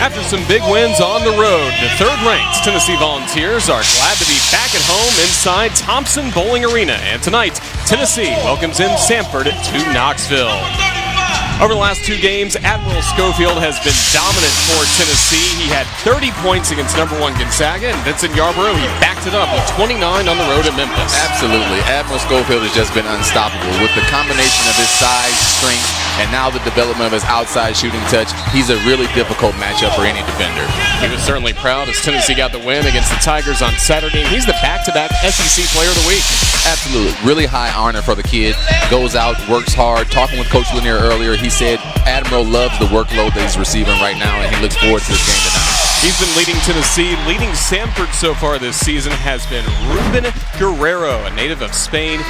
After some big wins on the road, the third-ranked Tennessee Volunteers are glad to be back at home inside Thompson Bowling Arena. And tonight, Tennessee welcomes in Samford to Knoxville. Over the last two games, Admiral Schofield has been dominant for Tennessee. He had 30 points against #1 Gonzaga, and Vincent Yarborough, he backed it up with 29 on the road at Memphis. Absolutely. Admiral Schofield has just been unstoppable with the combination of his size, strength, and now the development of his outside shooting touch. He's a really difficult matchup for any defender. He was certainly proud as Tennessee got the win against the Tigers on Saturday, and he's the back-to-back SEC Player of the Week. Absolutely. Really high honor for the kid. Goes out, works hard. Talking with Coach Lanier earlier, he said Admiral loves the workload that he's receiving right now, and he looks forward to this game tonight. He's been leading Tennessee. Leading Samford so far this season has been Ruben Guerrero, a native of Spain.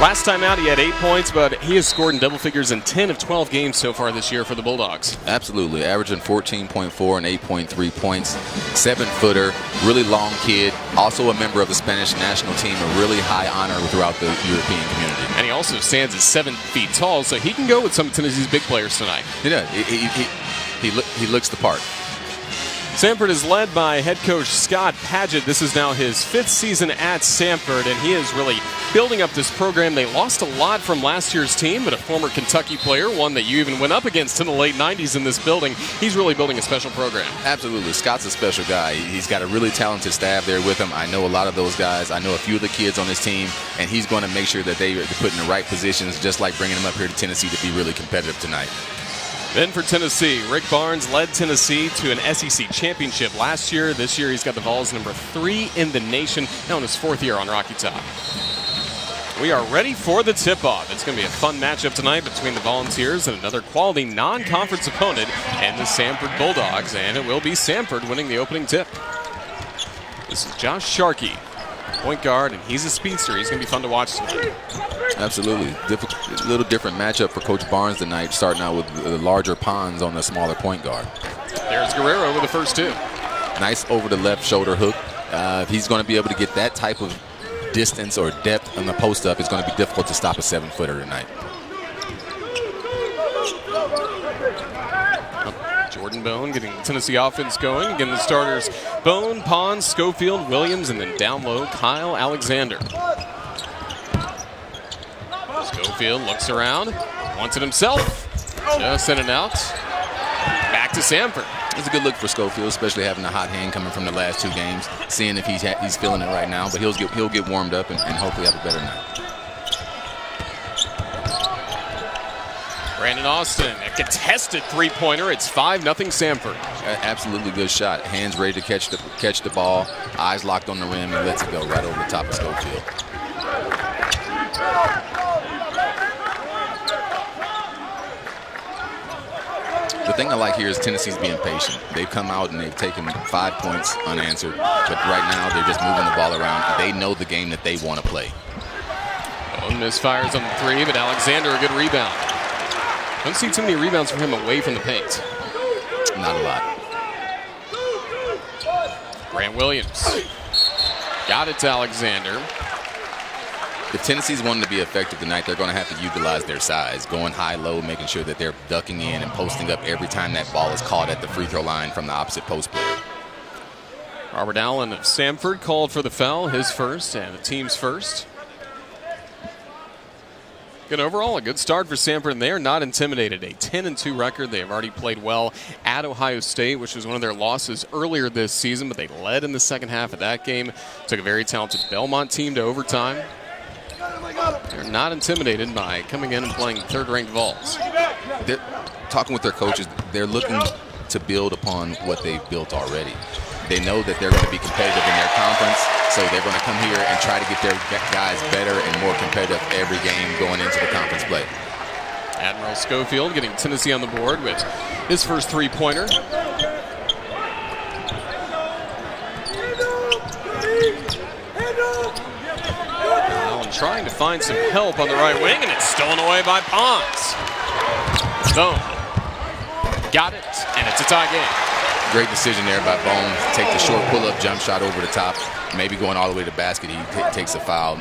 Last time out, he had 8 points, but he has scored in double figures in 10 of 12 games so far this year for the Bulldogs. Absolutely. Averaging 14.4 and 8.3 points. 7-footer, really long kid. Also a member of the Spanish national team, a really high honor throughout the European community. And he also stands at 7 feet tall, so he can go with some of Tennessee's big players tonight. He does. He looks the part. Samford is led by head coach Scott Padgett. This is now his 5th season at Samford, and he is really building up this program. They lost a lot from last year's team, but a former Kentucky player, one that you even went up against in the late 90s in this building, he's really building a special program. Absolutely. Scott's a special guy. He's got a really talented staff there with him. I know a lot of those guys. I know a few of the kids on his team, and he's going to make sure that they're put in the right positions, just like bringing them up here to Tennessee to be really competitive tonight. Then for Tennessee, Rick Barnes led Tennessee to an SEC championship last year. This year he's got the Vols number 3 in the nation, now in his 4th year on Rocky Top. We are ready for the tip-off. It's going to be a fun matchup tonight between the Volunteers and another quality non-conference opponent and the Samford Bulldogs, and it will be Samford winning the opening tip. This is Josh Sharkey, point guard, and he's a speedster. He's going to be fun to watch tonight. Absolutely. A little different matchup for Coach Barnes tonight, starting out with the larger pawns on the smaller point guard. There's Guerrero with the first two. Nice over the left shoulder hook. If he's going to be able to get that type of distance or depth on the post-up, it's going to be difficult to stop a 7-footer tonight. Jordan Bone getting the Tennessee offense going. Again, the starters, Bone, Pons, Schofield, Williams, and then down low, Kyle Alexander. Schofield looks around, wants it himself, just in and out. Back to Samford. It's a good look for Schofield, especially having a hot hand coming from the last 2 games, seeing if he's feeling it right now, but he'll get warmed up and hopefully have a better night. Brandon Austin, a contested three-pointer. It's 5-0 Samford. Absolutely good shot. Hands ready to catch the ball, eyes locked on the rim, and lets it go right over the top of Schofield. The thing I like here is Tennessee's being patient. They've come out and they've taken 5 points unanswered, but right now they're just moving the ball around. They know the game that they want to play. Bone misfires on the 3, but Alexander a good rebound. Don't see too many rebounds from him away from the paint. Not a lot. Grant Williams got it to Alexander. If Tennessee's wanting to be effective tonight, they're going to have to utilize their size, going high-low, making sure that they're ducking in and posting up every time that ball is caught at the free throw line from the opposite post player. Robert Allen of Samford called for the foul, his first and the team's first. Good overall, a good start for Samford, and they are not intimidated. A 10-2 record. They have already played well at Ohio State, which was one of their losses earlier this season, but they led in the second half of that game. Took a very talented Belmont team to overtime. They're not intimidated by coming in and playing third-ranked Vols. They're talking with their coaches. They're looking to build upon what they've built already. They know that they're going to be competitive in their conference, so they're going to come here and try to get their guys better and more competitive every game going into the conference play. Admiral Schofield getting Tennessee on the board with his first three-pointer. Allen trying to find some help on the right wing, and it's stolen away by Pons. Bone got it, and it's a tie game. Great decision there by Bone. Take the short pull-up jump shot over the top, maybe going all the way to the basket. He takes a foul.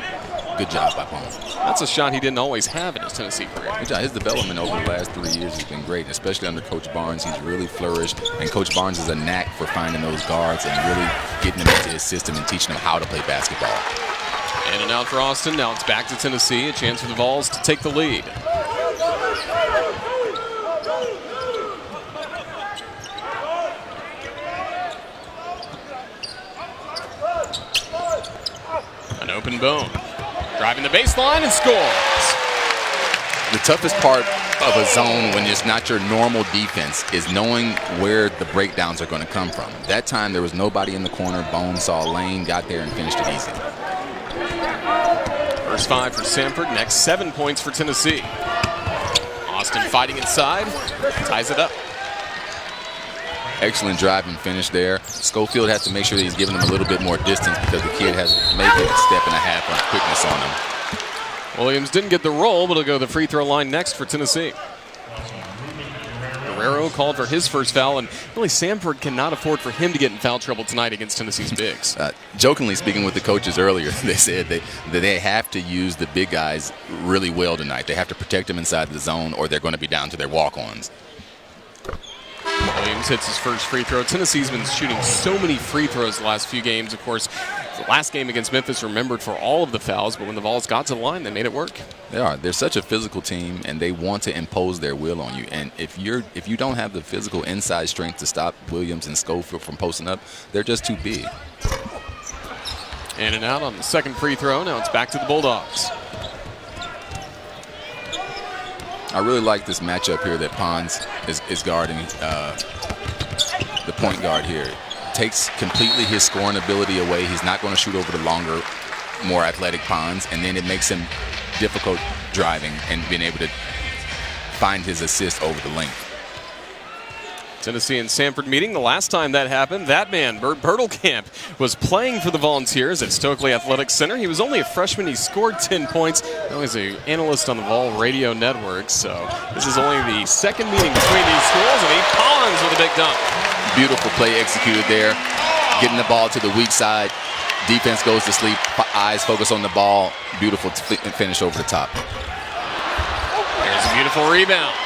Good job by Pons. That's a shot he didn't always have in his Tennessee career. Good job. His development over the last 3 years has been great, especially under Coach Barnes. He's really flourished, and Coach Barnes is a knack for finding those guards and really getting them into his system and teaching them how to play basketball. In and out for Austin. Now it's back to Tennessee. A chance for the Vols to take the lead. An open Bone. Driving the baseline and scores. The toughest part of a zone when it's not your normal defense is knowing where the breakdowns are going to come from. That time there was nobody in the corner. Bone saw a lane, got there, and finished it easy. First 5 for Samford. Next 7 points for Tennessee. Austin fighting inside. Ties it up. Excellent drive and finish there. Schofield has to make sure that he's giving him a little bit more distance because the kid has maybe a step and a half on quickness on him. Williams didn't get the roll, but he'll go to the free throw line next for Tennessee. Guerrero called for his first foul, and really Samford cannot afford for him to get in foul trouble tonight against Tennessee's bigs. Jokingly speaking with the coaches earlier, they said that they have to use the big guys really well tonight. They have to protect them inside the zone or they're going to be down to their walk-ons. Williams hits his first free throw. Tennessee's been shooting so many free throws the last few games. Of course, the last game against Memphis remembered for all of the fouls, but when the Vols got to the line, they made it work. They are. They're such a physical team, and they want to impose their will on you. And if you don't have the physical inside strength to stop Williams and Schofield from posting up, they're just too big. In and out on the second free throw. Now it's back to the Bulldogs. I really like this matchup here that Pons is guarding the point guard here. Takes completely his scoring ability away. He's not going to shoot over the longer, more athletic Pons, and then it makes him difficult driving and being able to find his assist over the length. Tennessee and Samford meeting. The last time that happened, that man, Bert Bertelkamp, was playing for the Volunteers at Stokely Athletic Center. He was only a freshman. He scored 10 points. Now he's an analyst on the Vol Radio Network. So this is only the second meeting between these schools, and he Pons with a big dunk. Beautiful play executed there. Getting the ball to the weak side. Defense goes to sleep. Eyes focus on the ball. Beautiful finish over the top. There's a beautiful rebound.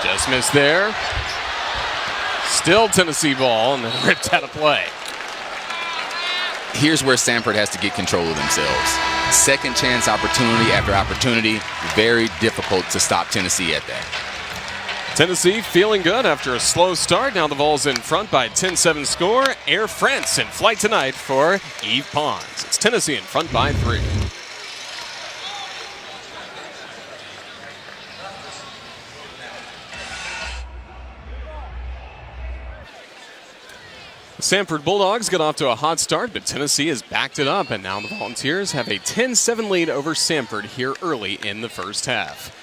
Just missed there. Still Tennessee ball, and then ripped out of play. Here's where Samford has to get control of themselves. Second chance opportunity after opportunity. Very difficult to stop Tennessee at that. Tennessee feeling good after a slow start. Now the Vols in front by 10-7 score. Air France in flight tonight for Yves Pons. It's Tennessee in front by 3. The Samford Bulldogs got off to a hot start, but Tennessee has backed it up, and now the Volunteers have a 10-7 lead over Samford here early in the first half.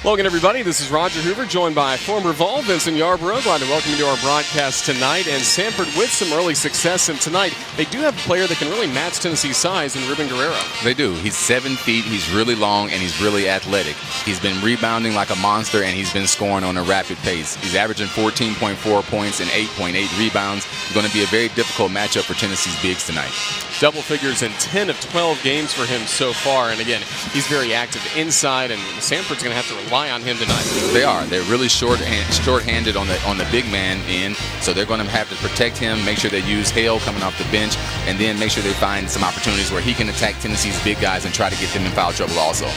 Welcome, everybody. This is Roger Hoover, joined by former Vol Vincent Yarborough. Glad to welcome you to our broadcast tonight. And Samford with some early success, and tonight they do have a player that can really match Tennessee's size in Ruben Guerrero. They do. He's 7 feet, he's really long, and he's really athletic. He's been rebounding like a monster, and he's been scoring on a rapid pace. He's averaging 14.4 points and 8.8 rebounds. It's going to be a very difficult matchup for Tennessee's bigs tonight. Double figures in 10 of 12 games for him so far. And again, he's very active inside, and Samford's going to have to rely on him tonight. They are. They're really short-handed on the big man end, so they're going to have to protect him, make sure they use Hale coming off the bench, and then make sure they find some opportunities where he can attack Tennessee's big guys and try to get them in foul trouble also.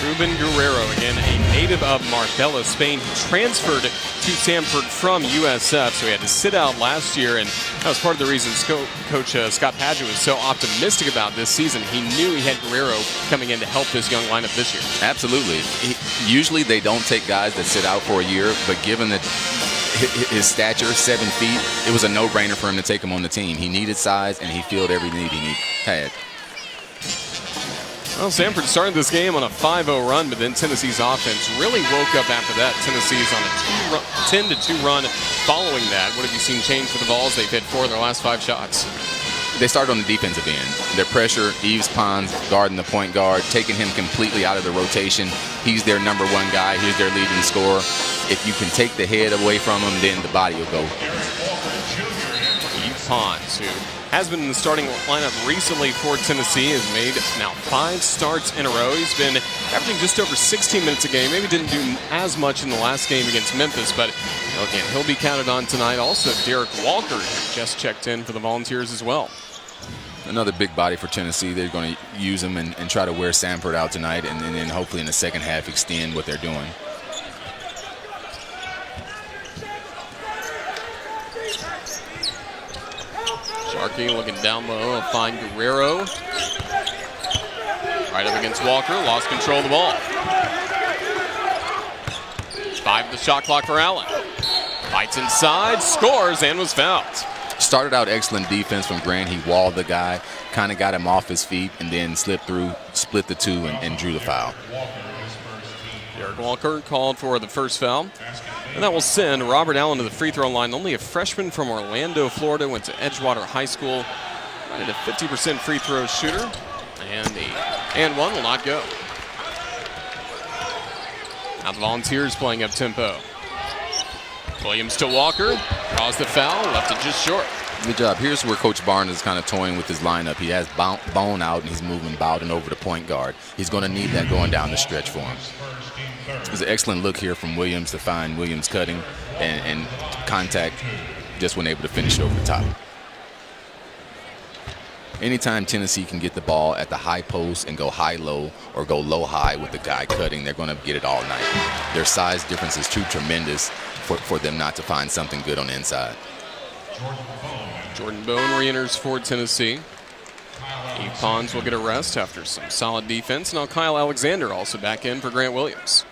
Ruben Guerrero, again, a native of Marbella, Spain, who transferred to Samford from USF, so he had to sit out last year, and that was part of the reason Coach Scott Padgett was so optimistic about this season. He knew he had Guerrero coming in to help this young lineup this year. Absolutely. Usually they don't take guys that sit out for a year, but given that his stature, 7 feet, it was a no-brainer for him to take him on the team. He needed size, and he filled every need he had. Well, Samford started this game on a 5-0 run, but then Tennessee's offense really woke up after that. Tennessee's on a 10-2 run following that. What have you seen change for the Vols? They've hit 4 of their last 5 shots. They started on the defensive end. Their pressure, Yves Pons guarding the point guard, taking him completely out of the rotation. He's their number 1 guy. He's their leading scorer. If you can take the head away from him, then the body will go. Yves Pons, who has been in the starting lineup recently for Tennessee, has made now 5 starts in a row. He's been averaging just over 16 minutes a game. Maybe didn't do as much in the last game against Memphis, but again, he'll be counted on tonight. Also, Derek Walker just checked in for the Volunteers as well. Another big body for Tennessee. They're going to use him and try to wear Samford out tonight, and then hopefully in the second half extend what they're doing. Sharkey looking down low, will find Guerrero. Right up against Walker, lost control of the ball. 5 to the shot clock for Allen. Fights inside, scores, and was fouled. Started out excellent defense from Grant. He walled the guy, kind of got him off his feet, and then slipped through, split the two, and drew the foul. Derek Walker called for the first foul. And that will send Robert Allen to the free throw line. Only a freshman from Orlando, Florida, went to Edgewater High School. Right at a 50% free throw shooter. And one will not go. Now the Volunteers playing up tempo. Williams to Walker, draws the foul, left it just short. Good job. Here's where Coach Barnes is kind of toying with his lineup. He has Bone out, and he's moving Bowden over to point guard. He's going to need that going down the stretch for him. It was an excellent look here from Williams to find Williams cutting and contact, just wasn't able to finish it over the top. Anytime Tennessee can get the ball at the high post and go high-low or go low-high with the guy cutting, they're going to get it all night. Their size difference is too tremendous for them not to find something good on the inside. Jordan Bone re-enters for Tennessee. Eve Pons will get a rest after some solid defense. Now Kyle Alexander also back in for Grant Williams.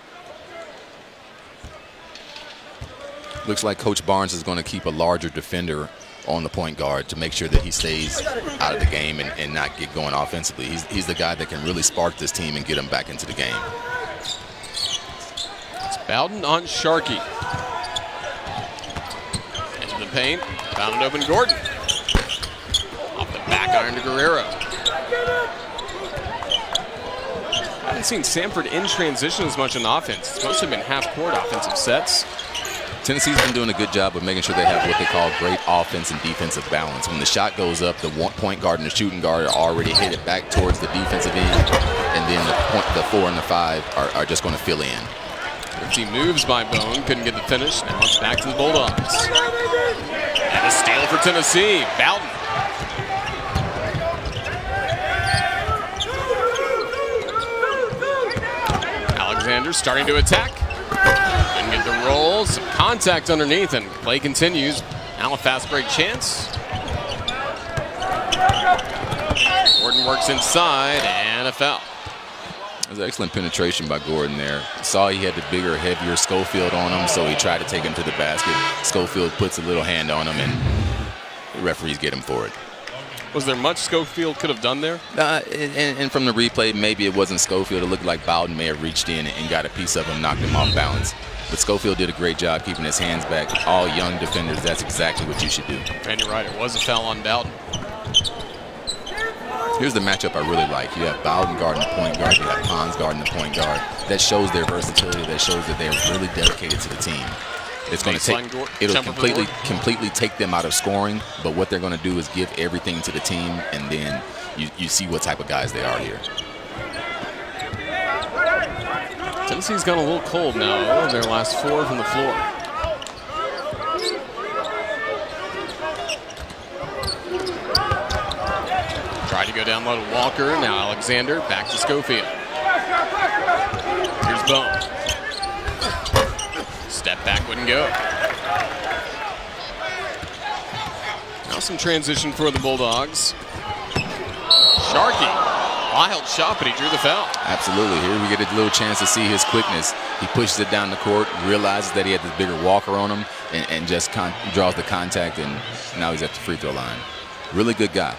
Looks like Coach Barnes is going to keep a larger defender on the point guard to make sure that he stays out of the game and not get going offensively. He's the guy that can really spark this team and get them back into the game. It's Bowden on Sharkey. Into the paint, found it open Gordon. Off the back iron to Guerrero. I haven't seen Samford in transition as much in offense. It's mostly been half-court offensive sets. Tennessee's been doing a good job of making sure they have what they call great offense and defensive balance. When the shot goes up, the point guard and the shooting guard are already headed back towards the defensive end, and then the 4 and the 5 are just going to fill in. 50 moves by Bone, couldn't get the finish. Now it's back to the Bulldogs. And a steal for Tennessee. Bowden. Alexander starting to attack. Couldn't get the roll. Some contact underneath, and play continues. Now a fast break chance. Gordon works inside, and a foul. It was excellent penetration by Gordon there. Saw he had the bigger, heavier Schofield on him, so he tried to take him to the basket. Schofield puts a little hand on him, and the referees get him for it. Was there much Schofield could have done there? And from the replay, maybe it wasn't Schofield. It looked like Bowden may have reached in and got a piece of him, knocked him off balance. But Schofield did a great job keeping his hands back. All young defenders, that's exactly what you should do. And you're right, it was a foul on Bowden. Here's the matchup I really like. You have Bowden guarding the point guard. You have Pons guarding the point guard. That shows their versatility. That shows that they're really dedicated to the team. It's going to take. It'll completely take them out of scoring. But what they're going to do is give everything to the team, and then you see what type of guys they are here. Tennessee's gone a little cold now. Their last 4 from the floor. Tried to go down low to Walker. Now Alexander back to Schofield. Here's Bone. Step back wouldn't go. Now some transition for the Bulldogs. Sharkey. Wild shot, but he drew the foul. Absolutely. Here we get a little chance to see his quickness. He pushes it down the court, realizes that he had this bigger Walker on him, and just draws the contact, and now he's at the free throw line. Really good guy.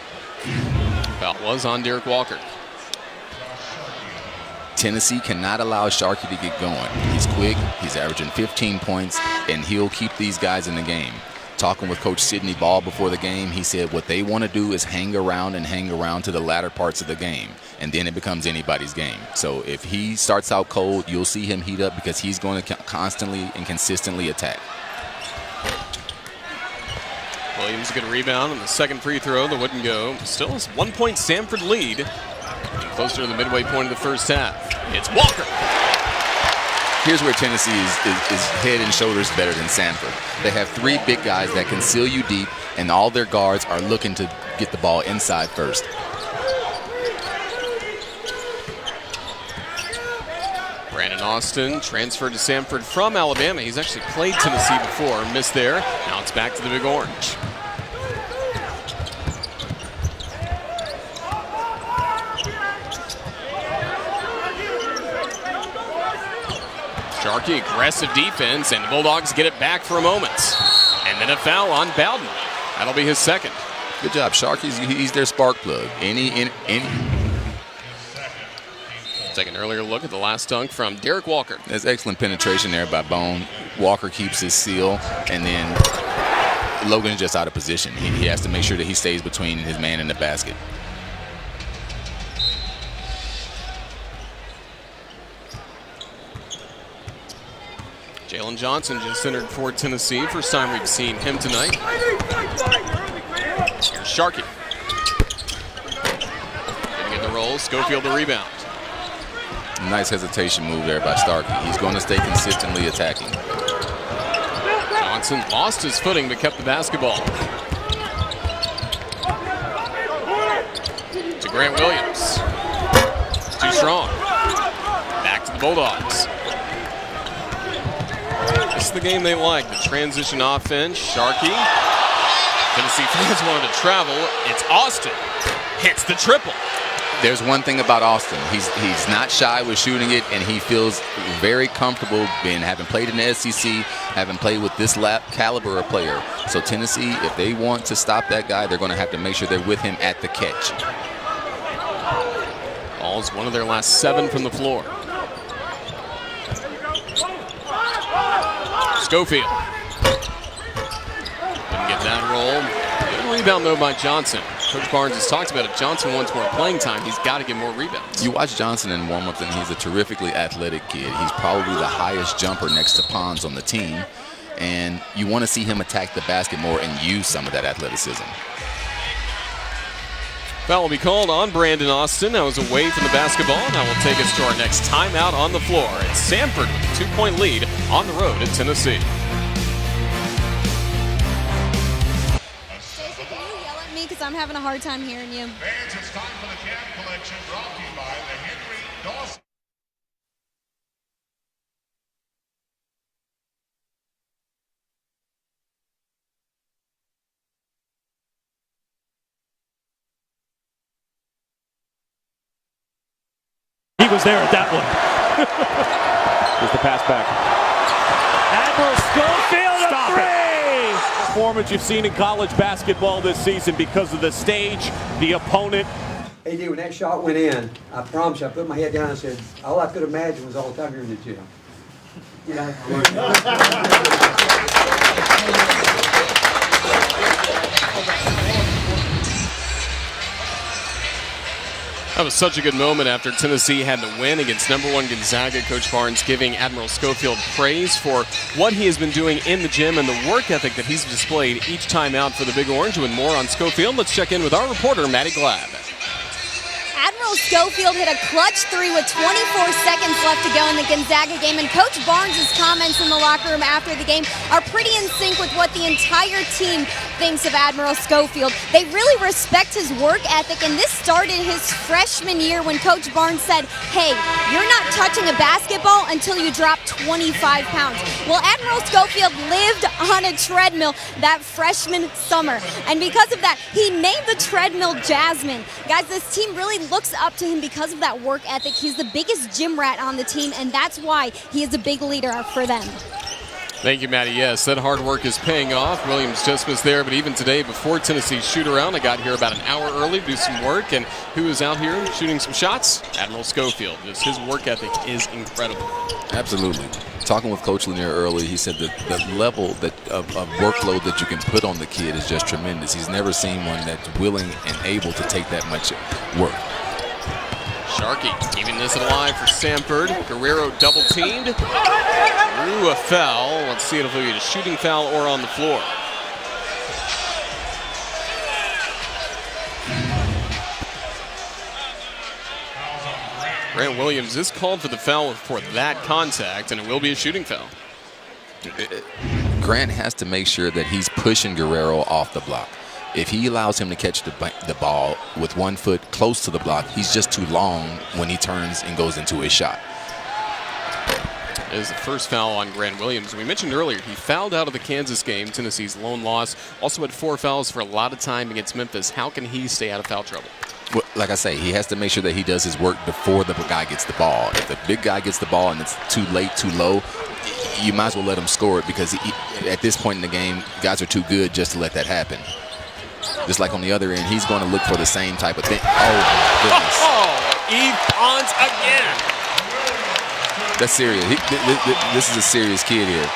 Foul was on Derek Walker. Tennessee cannot allow Sharkey to get going. He's quick, he's averaging 15 points, and he'll keep these guys in the game. Talking with Coach Sidney Ball before the game, he said what they want to do is hang around to the latter parts of the game, and then it becomes anybody's game. So if he starts out cold, you'll see him heat up because he's going to constantly and consistently attack. Williams, a good rebound on the second free throw that wouldn't go. Still has 1 point Samford lead. Closer to the midway point of the first half. It's Walker. Here's where Tennessee is head and shoulders better than Samford. They have 3 big guys that can seal you deep, and all their guards are looking to get the ball inside first. Brandon Austin transferred to Samford from Alabama. He's actually played Tennessee before, missed there. Now it's back to the Big Orange. Sharkey, aggressive defense, and the Bulldogs get it back for a moment. And then a foul on Bowden. That'll be his second. Good job, Sharkey. He's their spark plug. Take an earlier look at the last dunk from Derek Walker. There's excellent penetration there by Bone. Walker keeps his seal, and then Logan's just out of position. He has to make sure that he stays between his man and the basket. Jalen Johnson just entered for Tennessee. First time we've seen him tonight. Here's Sharkey. Getting in the roll. Schofield the rebound. Nice hesitation move there by Starkey. He's going to stay consistently attacking. Johnson lost his footing but kept the basketball. To Grant Williams. Too strong. Back to the Bulldogs. This is the game they like, the transition offense. Sharkey. Tennessee fans wanted to travel. It's Austin. Hits the triple. There's one thing about Austin. He's not shy with shooting it, and he feels very comfortable having played in the SEC, having played with this caliber of player. So Tennessee, if they want to stop that guy, they're going to have to make sure they're with him at the catch. Ball's one of their last 7 from the floor. Schofield. Didn't get that roll. Good rebound, though, by Johnson. Coach Barnes has talked about if Johnson wants more playing time, he's got to get more rebounds. You watch Johnson in warm-ups, and he's a terrifically athletic kid. He's probably the highest jumper next to Pons on the team, and you want to see him attack the basket more and use some of that athleticism. Foul will be called on Brandon Austin. That was away from the basketball. Now will take us to our next timeout on the floor. It's Samford with a 2-point lead on the road at Tennessee. Stacey, can you yell at me because I'm having a hard time hearing you? Fans, it's time for the Cam Collection, brought to you by the Henry Dawson. He was there at that one. Here's the pass back. Admiral Schofield, a three! Performance you've seen in college basketball this season because of the stage, the opponent. Hey, dude, when that shot went in, I promise you, I put my head down and said, all I could imagine was all the time you're in the gym. You know? That was such a good moment after Tennessee had the win against #1 Gonzaga. Coach Barnes giving Admiral Schofield praise for what he has been doing in the gym and the work ethic that he's displayed each time out for the Big Orange. With more on Schofield, let's check in with our reporter, Maddie Glab. Admiral Schofield hit a clutch 3 with 24 seconds left to go in the Gonzaga game, and Coach Barnes' comments in the locker room after the game are pretty in sync with what the entire team thinks of Admiral Schofield. They really respect his work ethic, and this started his freshman year when Coach Barnes said, hey, you're not touching a basketball until you drop 25 pounds. Well, Admiral Schofield lived on a treadmill that freshman summer, and because of that, he named the treadmill Jasmine. Guys, this team really looks up to him because of that work ethic. He's the biggest gym rat on the team, and that's why he is a big leader for them. Thank you, Maddie. Yes, that hard work is paying off. Williams just was there, but even today, before Tennessee's shoot-around, I got here about an hour early to do some work, and who is out here shooting some shots? Admiral Schofield. Just his work ethic is incredible. Absolutely. Talking with Coach Lanier early, he said that the level of workload that you can put on the kid is just tremendous. He's never seen one that's willing and able to take that much work. Sharkey keeping this alive for Samford. Guerrero double-teamed. Drew a foul. Let's see if it'll be a shooting foul or on the floor. Grant Williams is called for the foul for that contact, and it will be a shooting foul. Grant has to make sure that he's pushing Guerrero off the block. If he allows him to catch the ball with 1 foot close to the block, he's just too long when he turns and goes into his shot. It is the first foul on Grant Williams. We mentioned earlier he fouled out of the Kansas game, Tennessee's lone loss. Also had 4 fouls for a lot of time against Memphis. How can he stay out of foul trouble? Well, like I say, he has to make sure that he does his work before the guy gets the ball. If the big guy gets the ball and it's too late, too low, you might as well let him score it, because at this point in the game, guys are too good just to let that happen. Just like on the other end, he's going to look for the same type of thing. Oh, my goodness. Oh, Eve Pons again. That's serious. This is a serious kid here.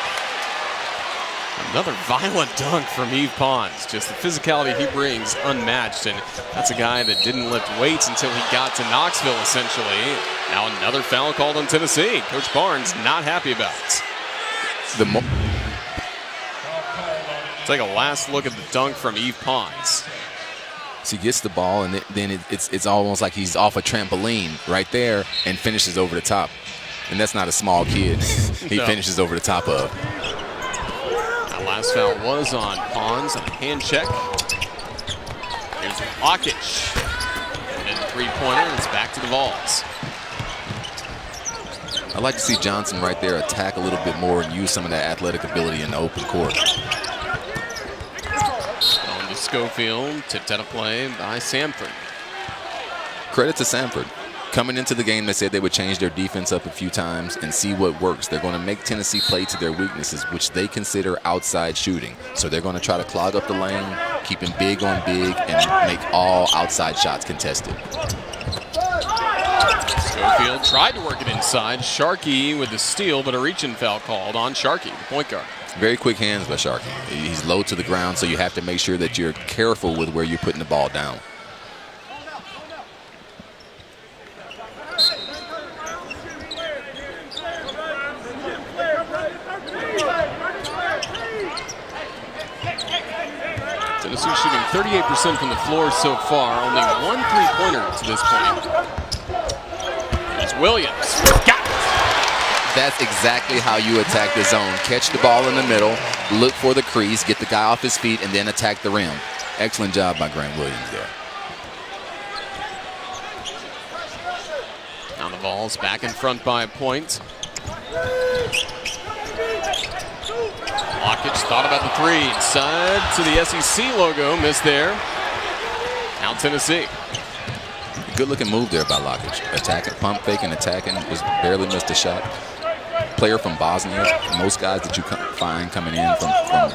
Another violent dunk from Eve Pons. Just the physicality he brings unmatched, and that's a guy that didn't lift weights until he got to Knoxville, essentially. Now another foul called on Tennessee. Coach Barnes not happy about it. Take a last look at the dunk from Eve Pons. So he gets the ball, and then it's almost like he's off a trampoline right there and finishes over the top. And that's not a small kid. He finishes over the top of. That last foul was on Pons, a hand check. Here's Lockage. And then three-pointer, it's back to the Vols. I'd like to see Johnson right there attack a little bit more and use some of that athletic ability in the open court. Going to Schofield, tipped out of play by Samford. Credit to Samford. Coming into the game, they said they would change their defense up a few times and see what works. They're going to make Tennessee play to their weaknesses, which they consider outside shooting. So they're going to try to clog up the lane, keep him big on big, and make all outside shots contested. Schofield tried to work it inside. Sharkey with the steal, but a reach-in foul called on Sharkey, the point guard. Very quick hands by Sharkey. He's low to the ground, so you have to make sure that you're careful with where you're putting the ball down. Tennessee shooting 38% from the floor so far. Only 1 3-pointer to this point. It's Williams. Got it. That's exactly how you attack the zone. Catch the ball in the middle, look for the crease, get the guy off his feet, and then attack the rim. Excellent job by Grant Williams there. Now the Vols back in front by a point. Lockage thought about the three. Inside to the SEC logo. Missed there. Now Tennessee. Good looking move there by Lockage. Attacking, pump faking, attacking. Just barely missed a shot. Player from Bosnia. Most guys that you find coming in from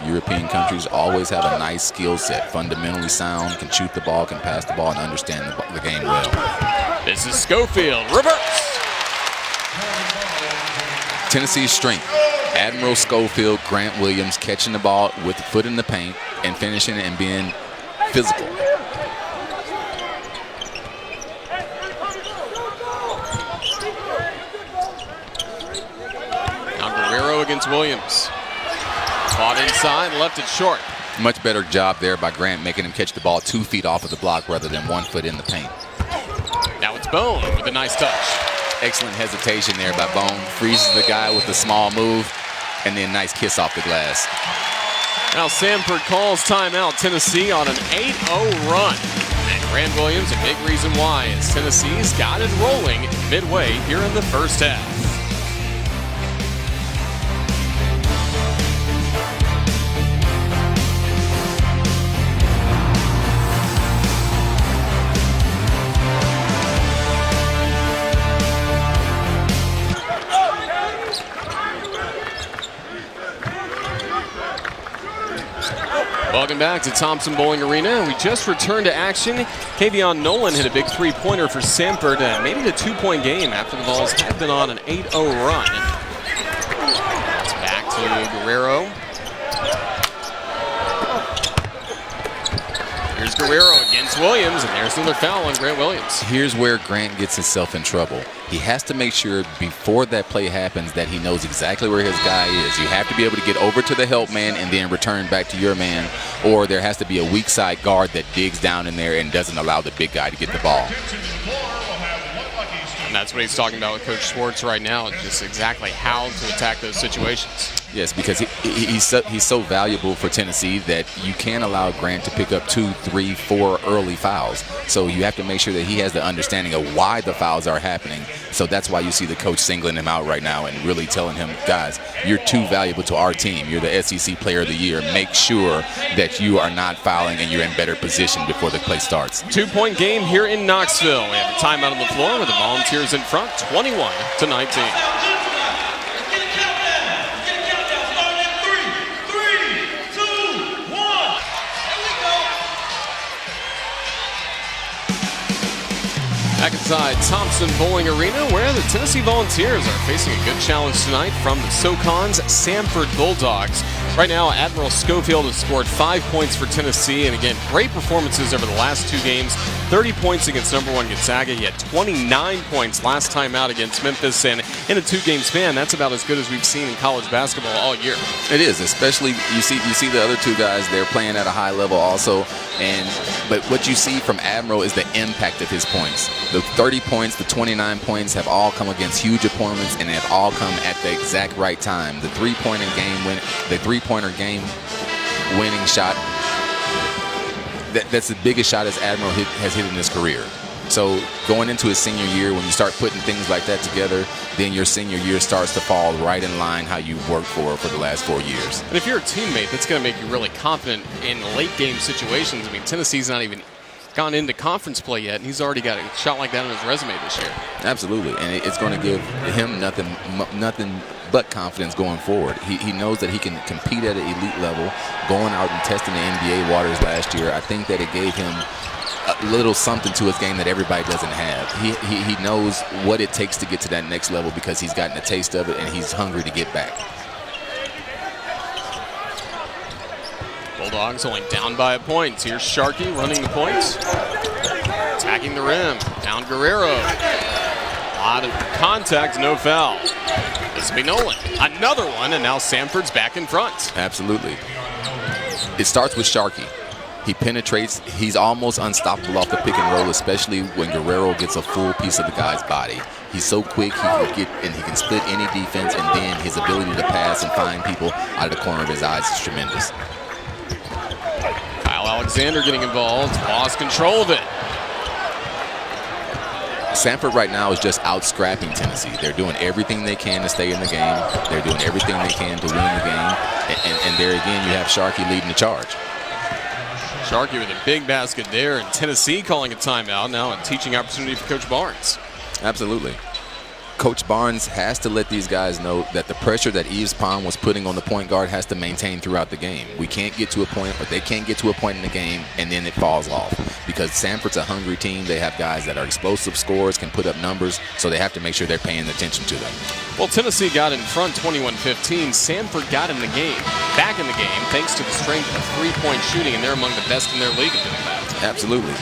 European countries always have a nice skill set. Fundamentally sound, can shoot the ball, can pass the ball, and understand the game well. This is Schofield. Reverse. Tennessee's strength. Admiral Schofield, Grant Williams catching the ball with the foot in the paint and finishing and being physical. Now Guerrero against Williams. Caught inside, left it short. Much better job there by Grant, making him catch the ball 2 feet off of the block rather than 1 foot in the paint. Now it's Bone with a nice touch. Excellent hesitation there by Bone. Freezes the guy with a small move, and then nice kiss off the glass. Now Samford calls timeout. Tennessee on an 8-0 run. And Grant Williams, a big reason why, as Tennessee's got it rolling midway here in the first half. Welcome back to Thompson Bowling Arena. We just returned to action. Kavion Nolan hit a big three-pointer for Samford, made it a 2-point game after the Vols had been on an 8-0 run. It's back to Guerrero. Here's Guerrero against Williams, and there's another foul on Grant Williams. Here's where Grant gets himself in trouble. He has to make sure before that play happens that he knows exactly where his guy is. You have to be able to get over to the help man and then return back to your man, or there has to be a weak side guard that digs down in there and doesn't allow the big guy to get the ball. that's what he's talking about with Coach Schwartz right now, just exactly how to attack those situations. Yes, because he's so valuable for Tennessee that you can't allow Grant to pick up 2, 3, 4 early fouls. So you have to make sure that he has the understanding of why the fouls are happening. So that's why you see the coach singling him out right now and really telling him, guys, you're too valuable to our team. You're the SEC Player of the Year. Make sure that you are not fouling and you're in better position before the play starts. 2-point game here in Knoxville. We have a timeout on the floor with the Volunteers in front, 21-19. Back inside Thompson Bowling Arena, where the Tennessee Volunteers are facing a good challenge tonight from the SoCon's Samford Bulldogs. Right now, Admiral Schofield has scored 5 points for Tennessee, and again, great performances over the last 2 games. 30 points against #1 Gonzaga. He had 29 points last time out against Memphis, and in a 2-game span, that's about as good as we've seen in college basketball all year. It is, especially you see the other 2 guys. They're playing at a high level also, but what you see from Admiral is the impact of his points. The 30 points, the 29 points have all come against huge opponents, and have all come at the exact right time. The three-pointer game winning shot. That's the biggest shot as Admiral has hit in his career. So going into his senior year, when you start putting things like that together, then your senior year starts to fall right in line how you worked for the last 4 years. And if you're a teammate, that's going to make you really confident in late-game situations. I mean, Tennessee's not even gone into conference play yet, and he's already got a shot like that on his resume this year. Absolutely, and it's going to give him nothing but confidence going forward. He knows that he can compete at an elite level. Going out and testing the NBA waters last year, I think that it gave him a little something to his game that everybody doesn't have. He knows what it takes to get to that next level because he's gotten a taste of it, and he's hungry to get back. Bulldogs only down by a point. Here's Sharkey running the points. Attacking the rim. Down Guerrero. A lot of contact, no foul. This will be Nolan. Another one, and now Samford's back in front. Absolutely. It starts with Sharkey. He penetrates. He's almost unstoppable off the pick and roll, especially when Guerrero gets a full piece of the guy's body. He's so quick, he can split any defense, and then his ability to pass and find people out of the corner of his eyes is tremendous. Kyle Alexander getting involved. Lost control of it. Samford right now is just out-scrapping Tennessee. They're doing everything they can to stay in the game. They're doing everything they can to win the game. And there again, you have Sharkey leading the charge. Sharkey with a big basket there, and Tennessee calling a timeout now, and teaching opportunity for Coach Barnes. Absolutely. Coach Barnes has to let these guys know that the pressure that Yves Pond was putting on the point guard has to maintain throughout the game. We can't get to a point, or they can't get to a point in the game, and then it falls off. Because Samford's a hungry team. They have guys that are explosive scorers, can put up numbers, so they have to make sure they're paying attention to them. Well, Tennessee got in front 21-15. Samford got in the game, back in the game, thanks to the strength of three-point shooting, and they're among the best in their league at doing that. Absolutely.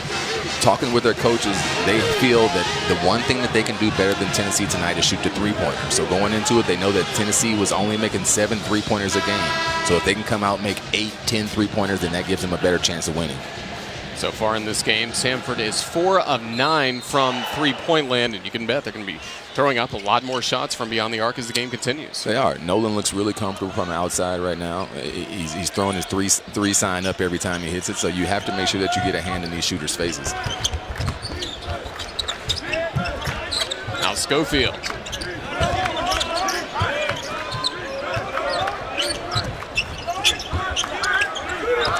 Talking with their coaches, they feel that the one thing that they can do better than Tennessee tonight is shoot the three-pointer. So going into it, they know that Tennessee was only making 7 three-pointers a game. So if they can come out and make 8, 10 three-pointers, then that gives them a better chance of winning. So far in this game, Samford is 4 of 9 from three-point land, and you can bet they're going to be throwing up a lot more shots from beyond the arc as the game continues. They are. Nolan looks really comfortable from the outside right now. He's throwing his three sign up every time he hits it, so you have to make sure that you get a hand in these shooters' faces. Now Schofield.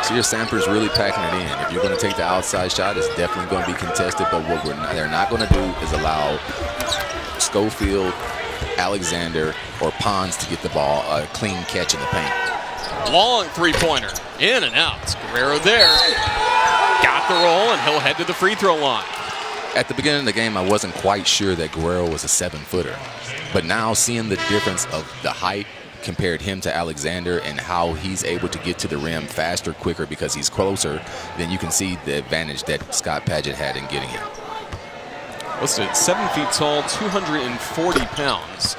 So your Samford's really packing it in. If you're going to take the outside shot, it's definitely going to be contested, but what they're not going to do is allow Schofield, Alexander, or Pons to get the ball a clean catch in the paint. Long three-pointer, in and out. Guerrero there, got the roll, and he'll head to the free throw line. At the beginning of the game, I wasn't quite sure that Guerrero was a 7-footer, but now seeing the difference of the height, compared him to Alexander and how he's able to get to the rim faster, quicker because he's closer, then you can see the advantage that Scott Padgett had in getting him. Listed 7 feet tall, 240 pounds.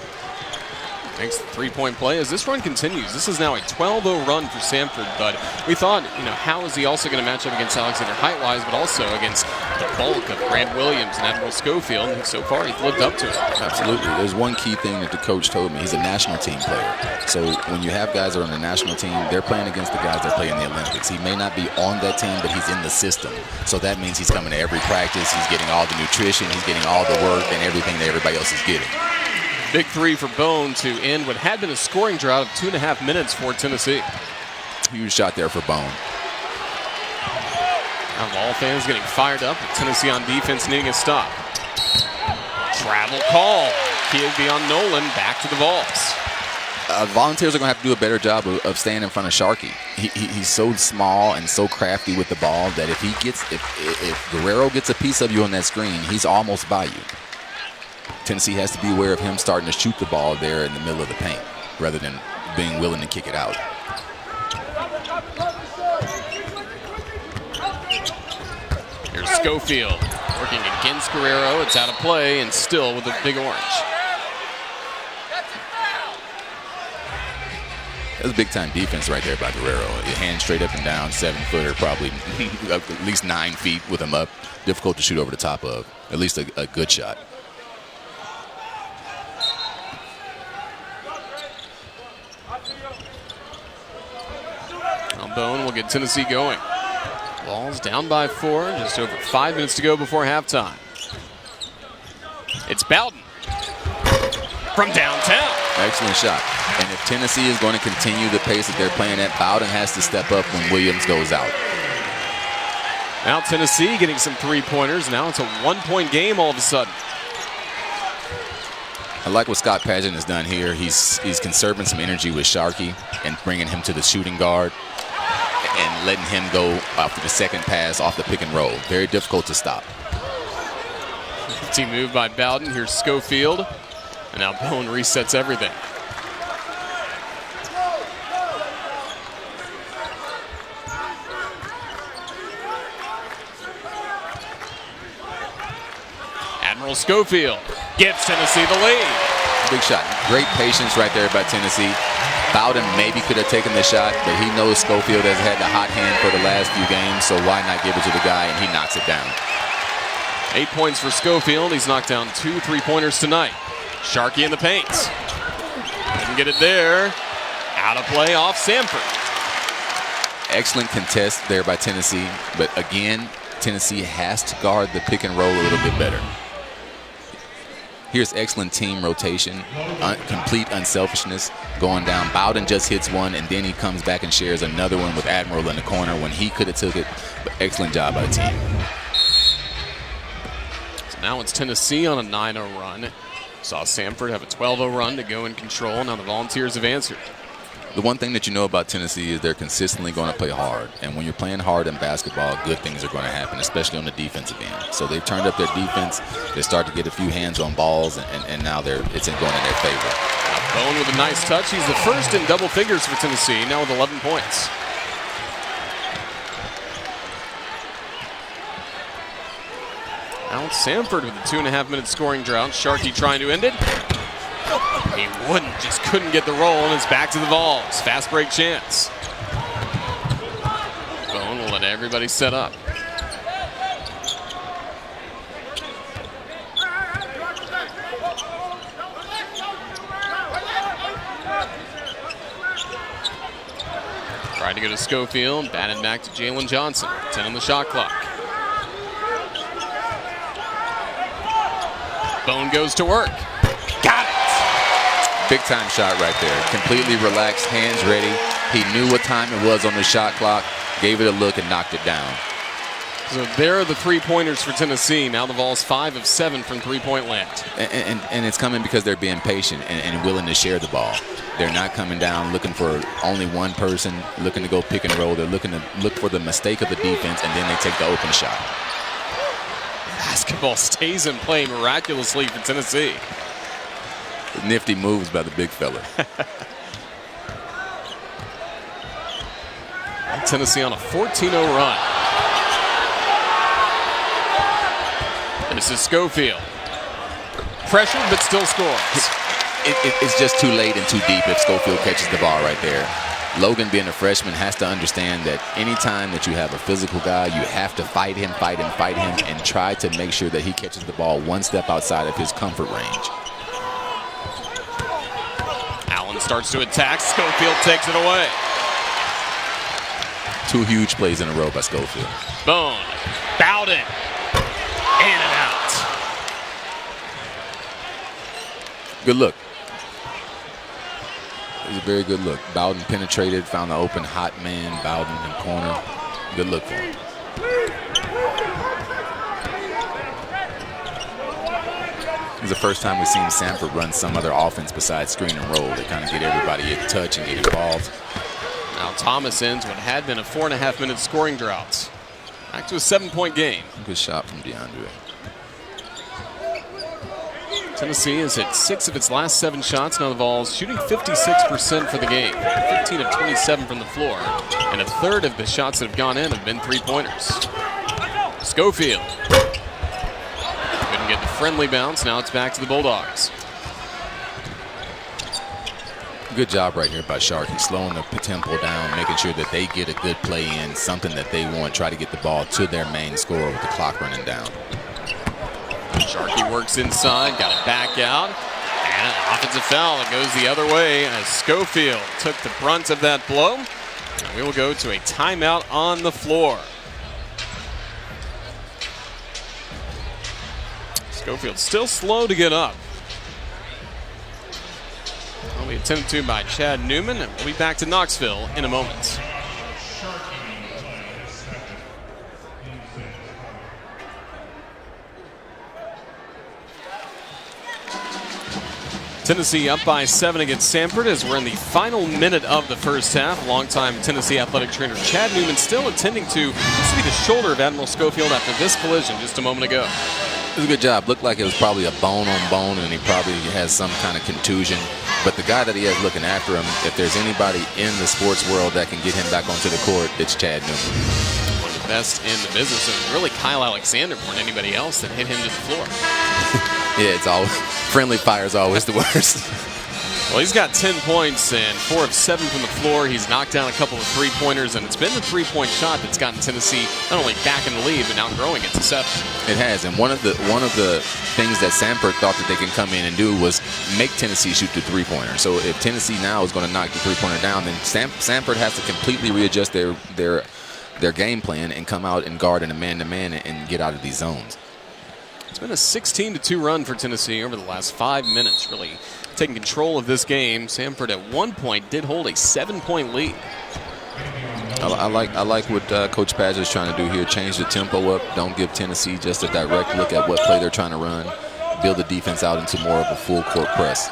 Thanks to the three-point play as this run continues. This is now a 12-0 run for Samford, but we thought, how is he also going to match up against Alexander height-wise, but also against the bulk of Grant Williams and Admiral Schofield, and so far he's lived up to it. Absolutely. There's one key thing that the coach told me. He's a national team player. So when you have guys that are on the national team, they're playing against the guys that play in the Olympics. He may not be on that team, but he's in the system. So that means he's coming to every practice. He's getting all the nutrition. He's getting all the work and everything that everybody else is getting. Big three for Bone to end what had been a scoring drought of 2.5 minutes for Tennessee. Huge shot there for Bone. Now all fans getting fired up with Tennessee on defense needing a stop. Travel call. Kigby on Nolan, back to the Vols. Volunteers are going to have to do a better job of staying in front of Sharkey. He's so small and so crafty with the ball that if Guerrero gets a piece of you on that screen, he's almost by you. Tennessee has to be aware of him starting to shoot the ball there in the middle of the paint rather than being willing to kick it out. Here's Schofield working against Guerrero. It's out of play and still with a big orange. That's a big-time defense right there by Guerrero. Your hand straight up and down, 7-footer, probably at least 9 feet with him up. Difficult to shoot over the top of. At least a good shot. Now Bone will get Tennessee going. Vols down by 4, just over 5 minutes to go before halftime. It's Bowden from downtown. Excellent shot. And if Tennessee is going to continue the pace that they're playing at, Bowden has to step up when Williams goes out. Now Tennessee getting some three-pointers. Now it's a 1-point game all of a sudden. I like what Scott Padgett has done here. He's conserving some energy with Sharkey and bringing him to the shooting guard and letting him go after the second pass off the pick and roll. Very difficult to stop. Team move by Bowden. Here's Schofield. And now Bone resets everything. Admiral Schofield gives Tennessee the lead. Big shot. Great patience right there by Tennessee. Bowden maybe could have taken the shot, but he knows Schofield has had the hot hand for the last few games, so why not give it to the guy, and he knocks it down. 8 points for Schofield. He's knocked down 2 three-pointers tonight. Sharkey in the paint. Didn't get it there. Out of play off Samford. Excellent contest there by Tennessee, but again, Tennessee has to guard the pick and roll a little bit better. Here's excellent team rotation, complete unselfishness going down. Bowden just hits one, and then he comes back and shares another one with Admiral in the corner when he could have took it. But excellent job by the team. So now it's Tennessee on a 9-0 run. Saw Samford have a 12-0 run to go in control. Now the Volunteers have answered. The one thing that you know about Tennessee is they're consistently going to play hard. And when you're playing hard in basketball, good things are going to happen, especially on the defensive end. So they've turned up their defense. They start to get a few hands on balls, and now it's going in their favor. Bone with a nice touch. He's the first in double figures for Tennessee, now with 11 points. Now it's Samford with a 2.5-minute scoring drought. Sharkey trying to end it. He wouldn't, just couldn't get the roll, and it's back to the Vols. Fast break chance. Bone will let everybody set up. Tried to go to Schofield, batted back to Jalen Johnson. 10 on the shot clock. Bone goes to work. Got it! Big time shot right there. Completely relaxed, hands ready. He knew what time it was on the shot clock, gave it a look, and knocked it down. So there are the three-pointers for Tennessee. Now the Vols 5 of 7 from three-point land. And it's coming because they're being patient and willing to share the ball. They're not coming down looking for only one person, looking to go pick and roll. They're looking to look for the mistake of the defense, and then they take the open shot. Basketball stays in play miraculously for Tennessee. Nifty moves by the big fella. Tennessee on a 14-0 run. This is Schofield. Pressured, but still scores. It's just too late and too deep if Schofield catches the ball right there. Logan, being a freshman, has to understand that anytime that you have a physical guy, you have to fight him, and try to make sure that he catches the ball one step outside of his comfort range. Allen starts to attack. Schofield takes it away. 2 huge plays in a row by Schofield. Bone. Bowden. In and out. Good look. It was a very good look. Bowden penetrated, found the open hot man. Bowden in the corner. Good look for him. It was the first time we've seen Samford run some other offense besides screen and roll. They kind of get everybody in touch and get involved. Now Thomas ends what had been a 4.5-minute scoring drought. Back to a 7-point game. Good shot from DeAndre. Tennessee has hit 6 of its last 7 shots. Now the Vols shooting 56% for the game. 15 of 27 from the floor. And a third of the shots that have gone in have been 3-pointers. Schofield. Couldn't get the friendly bounce. Now it's back to the Bulldogs. Good job right here by Sharkey, slowing the tempo down, making sure that they get a good play in, something that they want, try to get the ball to their main scorer with the clock running down. Sharkey works inside, got it back out, and an offensive foul that goes the other way as Schofield took the brunt of that blow. And we will go to a timeout on the floor. Schofield still slow to get up. Will be attended to by Chad Newman, and we'll be back to Knoxville in a moment. Tennessee up by 7 against Samford as we're in the final minute of the first half. Longtime Tennessee athletic trainer Chad Newman still attending to the shoulder of Admiral Schofield after this collision just a moment ago. It was a good job. Looked like it was probably a bone on bone, and he probably has some kind of contusion. But the guy that he has looking after him, if there's anybody in the sports world that can get him back onto the court, it's Chad Newman. One of the best in the business, and really Kyle Alexander more than anybody else that hit him to the floor. Yeah, it's always friendly fire is always the worst. Well, he's got 10 points and 4 of 7 from the floor. He's knocked down a couple of 3-pointers, and it's been the 3-point shot that's gotten Tennessee not only back in the lead, but now growing it to 7. It has, and one of the things that Samford thought that they can come in and do was make Tennessee shoot the 3-pointer. So if Tennessee now is going to knock the 3-pointer down, then Samford has to completely readjust their game plan and come out and guard in a man-to-man and get out of these zones. It's been a 16-2 run for Tennessee over the last 5 minutes, really taking control of this game. Samford at one point did hold a 7-point lead. I like what Coach Badger is trying to do here. Change the tempo up. Don't give Tennessee just a direct look at what play they're trying to run. Build the defense out into more of a full court press.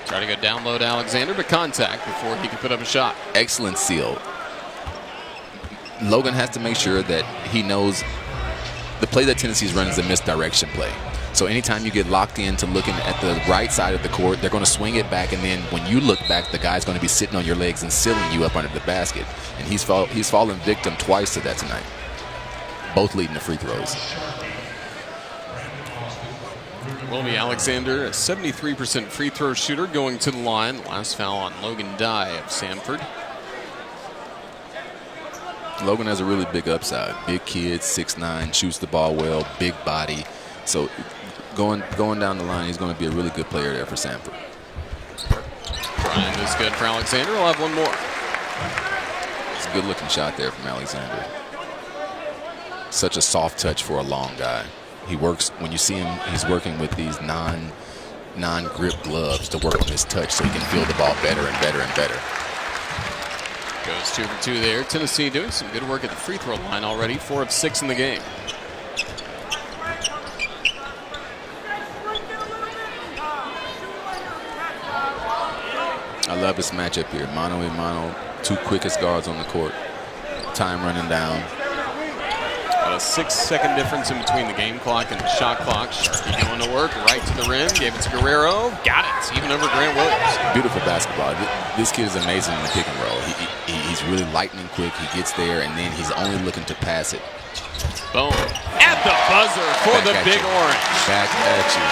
Try to go down low to Alexander, but contact before he can put up a shot. Excellent seal. Logan has to make sure that he knows the play that Tennessee's running is a misdirection play. So anytime you get locked into looking at the right side of the court, they're going to swing it back, and then when you look back, the guy's going to be sitting on your legs and sealing you up under the basket. And he's fallen victim twice to that tonight, both leading to free throws. Will be Alexander, a 73% free throw shooter, going to the line. Last foul on Logan Dye of Samford. Logan has a really big upside. Big kid, 6'9", shoots the ball well, big body. So going down the line, he's going to be a really good player there for Samford. Ryan is good for Alexander. We'll have one more. It's a good-looking shot there from Alexander. Such a soft touch for a long guy. He works, when you see him, he's working with these non-grip gloves to work on his touch so he can feel the ball better and better and better. Goes 2 for 2 there. Tennessee doing some good work at the free throw line already. 4 of 6 in the game. I love this matchup here. Mano a mano, 2 quickest guards on the court. Time running down. About a 6-second difference in between the game clock and the shot clock. Sharkey going to work right to the rim. Gave it to Guerrero. Got it. Even over Grant Williams. Beautiful basketball. This kid is amazing in the pick and roll. He's really lightning quick. He gets there, and then he's only looking to pass it. Boom. At the buzzer for the Big Orange. Back at you.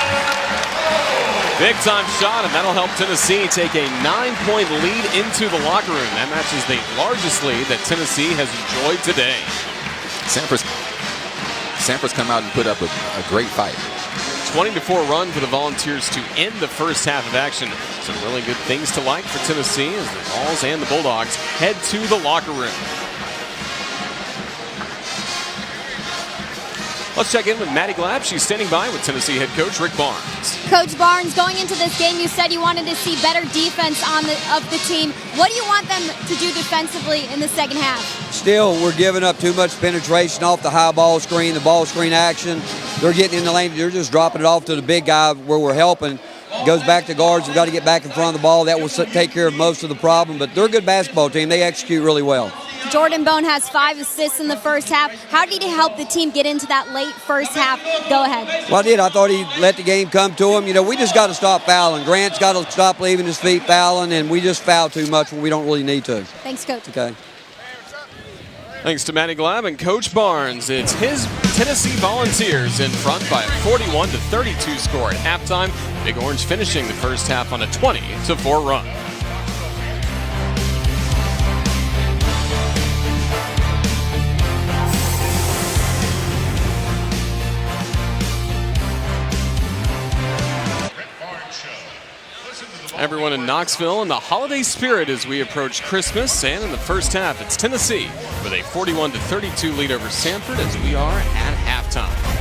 Big time shot, and that'll help Tennessee take a 9-point lead into the locker room. That matches the largest lead that Tennessee has enjoyed today. Samford's come out and put up a great fight. 20-4 run for the Volunteers to end the first half of action. Some really good things to like for Tennessee as the Vols and the Bulldogs head to the locker room. Let's check in with Maddie Glab. She's standing by with Tennessee head coach Rick Barnes. Coach Barnes, going into this game, you said you wanted to see better defense of the team. What do you want them to do defensively in the second half? Still, we're giving up too much penetration off the high ball screen, the ball screen action. They're getting in the lane. They're just dropping it off to the big guy where we're helping. It goes back to guards. We've got to get back in front of the ball. That will take care of most of the problem. But they're a good basketball team. They execute really well. Jordan Bone has 5 assists in the first half. How did he help the team get into that late first half? Go ahead. Well, I did. I thought he let the game come to him. You know, we just got to stop fouling. Grant's got to stop leaving his feet fouling, and we just foul too much when we don't really need to. Thanks, Coach. Okay. Thanks to Maddie Glab and Coach Barnes. It's his Tennessee Volunteers in front by a 41-32 score at halftime. Big Orange finishing the first half on a 20-4 run. Everyone in Knoxville in the holiday spirit as we approach Christmas, and in the first half it's Tennessee with a 41-32 lead over Samford as we are at halftime.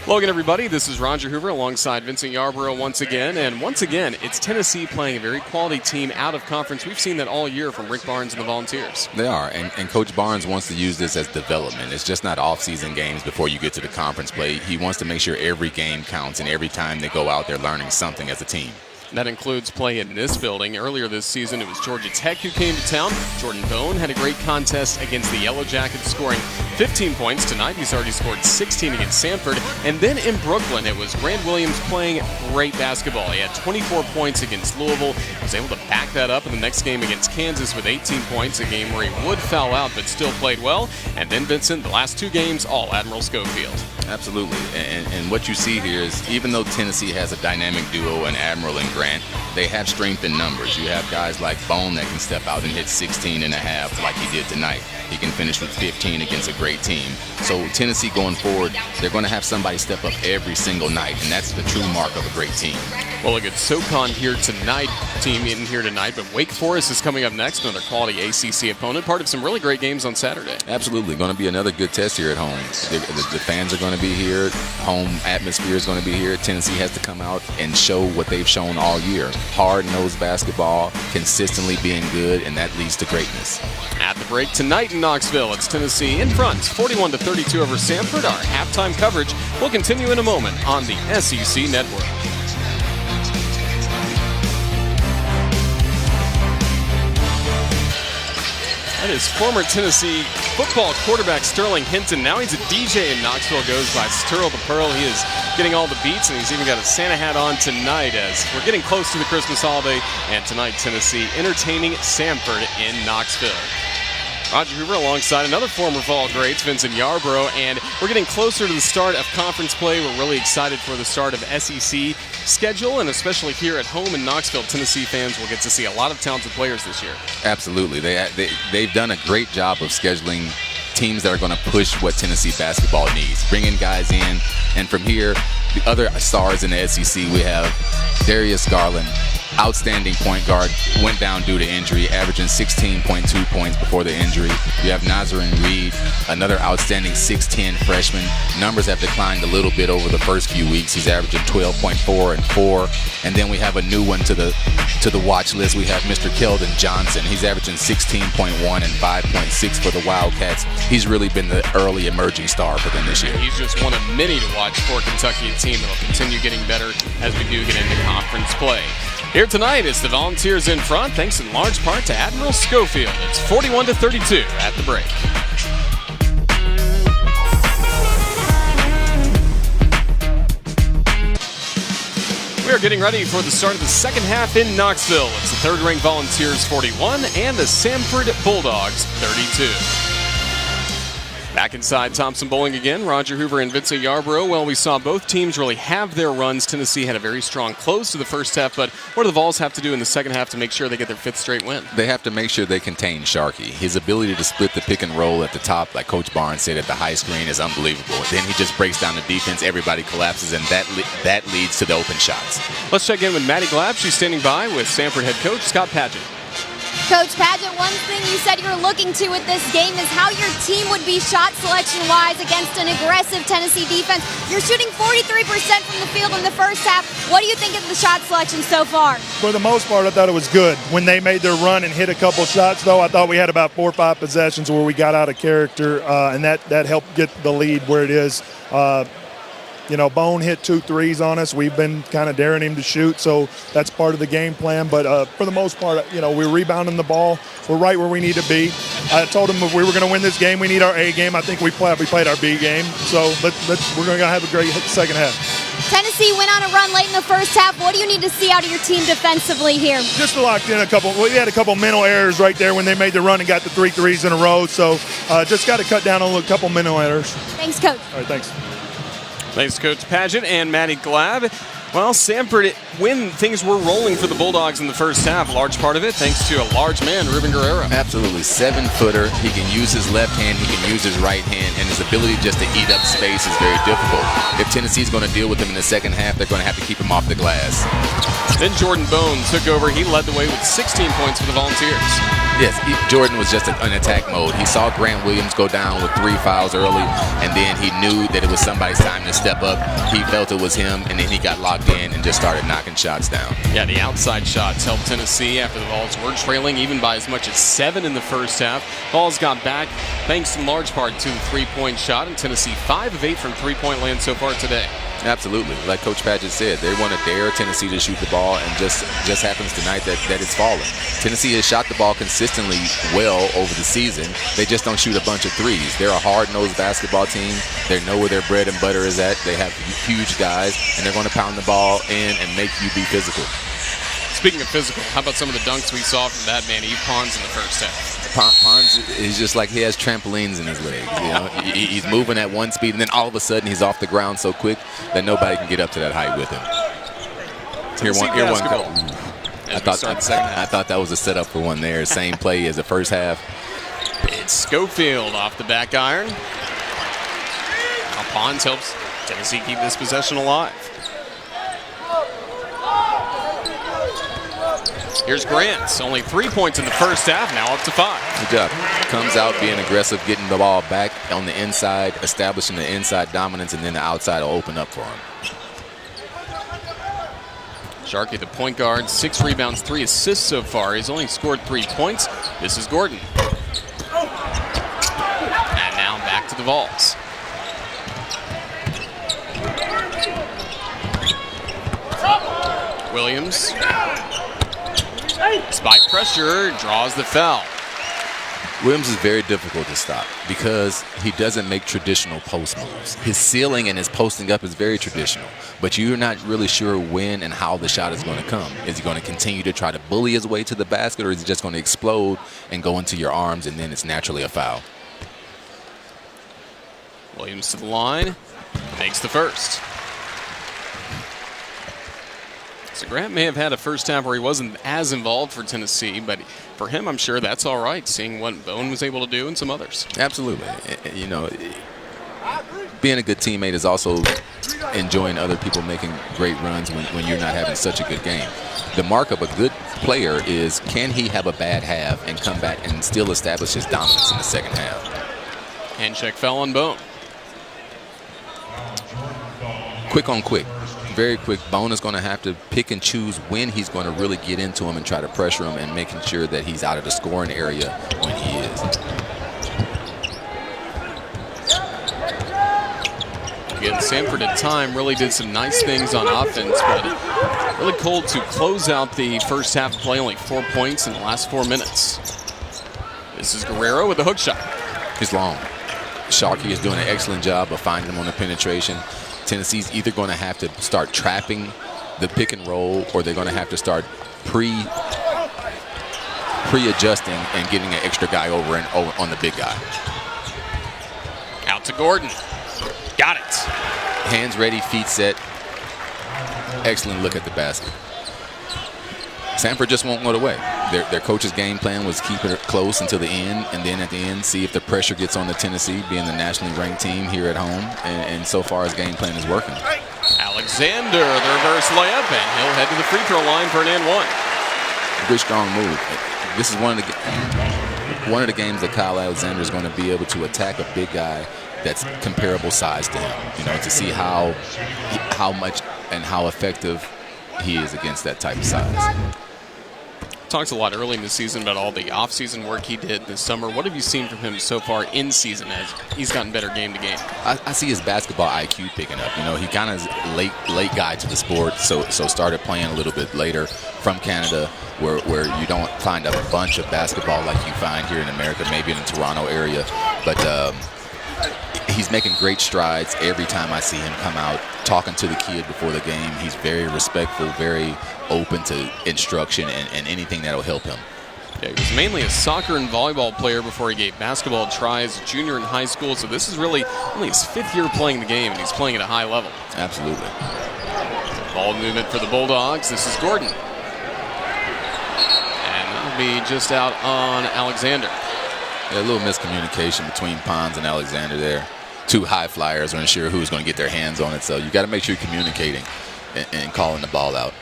Logan, everybody, this is Roger Hoover alongside Vincent Yarborough once again, and once again it's Tennessee playing a very quality team out of conference. We've seen that all year from Rick Barnes and the Volunteers. They are, and Coach Barnes wants to use this as development. It's just not off-season games before you get to the conference play. He wants to make sure every game counts, and every time they go out, they're learning something as a team. That includes play in this building. Earlier this season, it was Georgia Tech who came to town. Jordan Bone had a great contest against the Yellow Jackets, scoring 15 points. Tonight, he's already scored 16 against Samford. And then in Brooklyn, it was Grant Williams playing great basketball. He had 24 points against Louisville. He was able to back that up in the next game against Kansas with 18 points, a game where he would foul out but still played well. And then, Vincent, the last 2 games, all Admiral Schofield. Absolutely. And what you see here is even though Tennessee has a dynamic duo in Admiral and Grant, they have strength in numbers. You have guys like Bone that can step out and hit 16 and a half like he did tonight. He can finish with 15 against a great team. So Tennessee going forward, they're going to have somebody step up every single night, and that's the true mark of a great team. Well, look at SoCon here tonight, team in here tonight, but Wake Forest is coming up next, another quality ACC opponent, part of some really great games on Saturday. Absolutely. Going to be another good test here at home. The fans are going to be here. Home atmosphere is going to be here. Tennessee has to come out and show what they've shown all year. Hard-nosed basketball, consistently being good, and that leads to greatness. At the break tonight in Knoxville, it's Tennessee in front, 41-32 over Samford. Our halftime coverage will continue in a moment on the SEC Network. That is former Tennessee football quarterback Sterling Hinton. Now he's a DJ in Knoxville, goes by Sterl the Pearl. He is getting all the beats, and he's even got a Santa hat on tonight as we're getting close to the Christmas holiday. And tonight, Tennessee entertaining Samford in Knoxville. Roger Hoover alongside another former Vol greats, Vincent Yarborough, and we're getting closer to the start of conference play. We're really excited for the start of SEC schedule, and especially here at home in Knoxville, Tennessee fans will get to see a lot of talented players this year. Absolutely. They've done a great job of scheduling teams that are going to push what Tennessee basketball needs, bringing guys in, and from here, the other stars in the SEC, we have Darius Garland, outstanding point guard, went down due to injury, averaging 16.2 points before the injury. You have Nazarene Reed, another outstanding 6'10 freshman. Numbers have declined a little bit over the first few weeks. He's averaging 12.4 and 4. And then we have a new one to the watch list. We have Mr. Keldon Johnson. He's averaging 16.1 and 5.6 for the Wildcats. He's really been the early emerging star for them this year. He's just one of many to watch for Kentucky, a team that will continue getting better as we do get into conference play. Here tonight, it's the Volunteers in front, thanks in large part to Admiral Schofield. It's 41-32 at the break. We are getting ready for the start of the second half in Knoxville. It's the third-ranked Volunteers 41 and the Samford Bulldogs 32. Back inside Thompson Bowling again, Roger Hoover and Vincent Yarbrough. Well, we saw both teams really have their runs. Tennessee had a very strong close to the first half, but what do the Vols have to do in the second half to make sure they get their 5th straight win? They have to make sure they contain Sharkey. His ability to split the pick and roll at the top, like Coach Barnes said, at the high screen is unbelievable. Then he just breaks down the defense, everybody collapses, and that leads to the open shots. Let's check in with Maddie Glab. She's standing by with Samford head coach Scott Padgett. Coach Padgett, one thing you said you were looking to with this game is how your team would be shot selection-wise against an aggressive Tennessee defense. You're shooting 43% from the field in the first half. What do you think of the shot selection so far? For the most part, I thought it was good. When they made their run and hit a couple shots, though, I thought we had about 4 or 5 possessions where we got out of character, and that helped get the lead where it is. Bone hit 2 threes on us. We've been kind of daring him to shoot, so that's part of the game plan. But for the most part, we're rebounding the ball. We're right where we need to be. I told him if we were going to win this game, we need our A game. I think we played our B game. So we're going to have a great second half. Tennessee went on a run late in the first half. What do you need to see out of your team defensively here? Just locked in we had a couple mental errors right there when they made the run and got the 3 threes in a row. So just got to cut down on a couple mental errors. Thanks, Coach. All right, thanks. Thanks, Coach Padgett and Maddie Glab. Well, Samford, when things were rolling for the Bulldogs in the first half, a large part of it thanks to a large man, Ruben Guerrero. Absolutely. 7-footer. He can use his left hand. He can use his right hand. And his ability just to eat up space is very difficult. If Tennessee's going to deal with him in the second half, they're going to have to keep him off the glass. Then Jordan Bone took over. He led the way with 16 points for the Volunteers. Yes, Jordan was just in attack mode. He saw Grant Williams go down with 3 fouls early, and then he knew that it was somebody's time to step up. He felt it was him, and then he got locked in and just started knocking shots down. Yeah, the outside shots helped Tennessee after the Vols were trailing even by as much as 7 in the first half. Vols got back thanks in large part to the 3-point shot, and Tennessee 5 of 8 from 3-point land so far today. Absolutely. Like Coach Padgett said, they want to dare Tennessee to shoot the ball, and just happens tonight that it's falling. Tennessee has shot the ball consistently well over the season. They just don't shoot a bunch of threes. They're a hard-nosed basketball team. They know where their bread and butter is at. They have huge guys, and they're going to pound the ball in and make you be physical. Speaking of physical, how about some of the dunks we saw from that man, Yves Pons, in the first half? Pons is just like he has trampolines in his legs. He's moving at one speed, and then all of a sudden he's off the ground so quick that nobody can get up to that height with him. Here one go. I thought that was a setup for one there. Same play as the first half. It's Schofield off the back iron. Now Pons helps Tennessee keep this possession alive. Here's Grant. Only 3 points in the first half, now up to 5. Good job. Comes out being aggressive, getting the ball back on the inside, establishing the inside dominance, and then the outside will open up for him. Sharkey, the point guard, 6 rebounds, 3 assists so far. He's only scored 3 points. This is Gordon. And now back to the Vols. Williams. Spike pressure, draws the foul. Williams is very difficult to stop because he doesn't make traditional post moves. His ceiling and his posting up is very traditional, but you're not really sure when and how the shot is going to come. Is he going to continue to try to bully his way to the basket, or is he just going to explode and go into your arms, and then it's naturally a foul? Williams to the line, makes the first. So Grant may have had a first half where he wasn't as involved for Tennessee, but for him, I'm sure that's all right, seeing what Bone was able to do and some others. Absolutely. Being a good teammate is also enjoying other people making great runs when you're not having such a good game. The mark of a good player is, can he have a bad half and come back and still establish his dominance in the second half? Hand check fell on Bone. Quick on quick. Very quick. Bone is going to have to pick and choose when he's going to really get into him and try to pressure him, and making sure that he's out of the scoring area when he is. Again, Samford at time really did some nice things on offense, but really cold to close out the first half of play. Only 4 points in the last 4 minutes. This is Guerrero with a hook shot. He's long. Sharkey is doing an excellent job of finding him on the penetration. Tennessee's either going to have to start trapping the pick and roll, or they're going to have to start pre-adjusting and getting an extra guy over on the big guy. Out to Gordon. Got it. Hands ready, feet set. Excellent look at the basket. Samford just won't go away. Their coach's game plan was keep it close until the end, and then at the end, see if the pressure gets on the Tennessee, being the nationally ranked team here at home. And so far, his game plan is working. Alexander, the reverse layup, and he'll head to the free throw line for an and one. Good, strong move. This is one of the games that Kyle Alexander is going to be able to attack a big guy that's comparable size to him. You know, to see how much and how effective he is against that type of size. Talks a lot early in the season about all the off-season work he did this summer. What have you seen from him so far in season as he's gotten better game to game? I see his basketball IQ picking up. You know, he kind of is late guy to the sport, so started playing a little bit later from Canada, where you don't find a bunch of basketball like you find here in America, maybe in the Toronto area. But he's making great strides every time I see him come out, talking to the kid before the game. He's very respectful, very open to instruction and anything that'll help him. Yeah, he was mainly a soccer and volleyball player before he gave basketball a try as a junior in high school, so this is really only his 5th year playing the game, and he's playing at a high level. Absolutely. Ball movement for the Bulldogs. This is Gordon. And that'll be just out on Alexander. Yeah, a little miscommunication between Pons and Alexander there. Two high flyers weren't sure who was going to get their hands on it, so you got to make sure you're communicating and calling the ball out.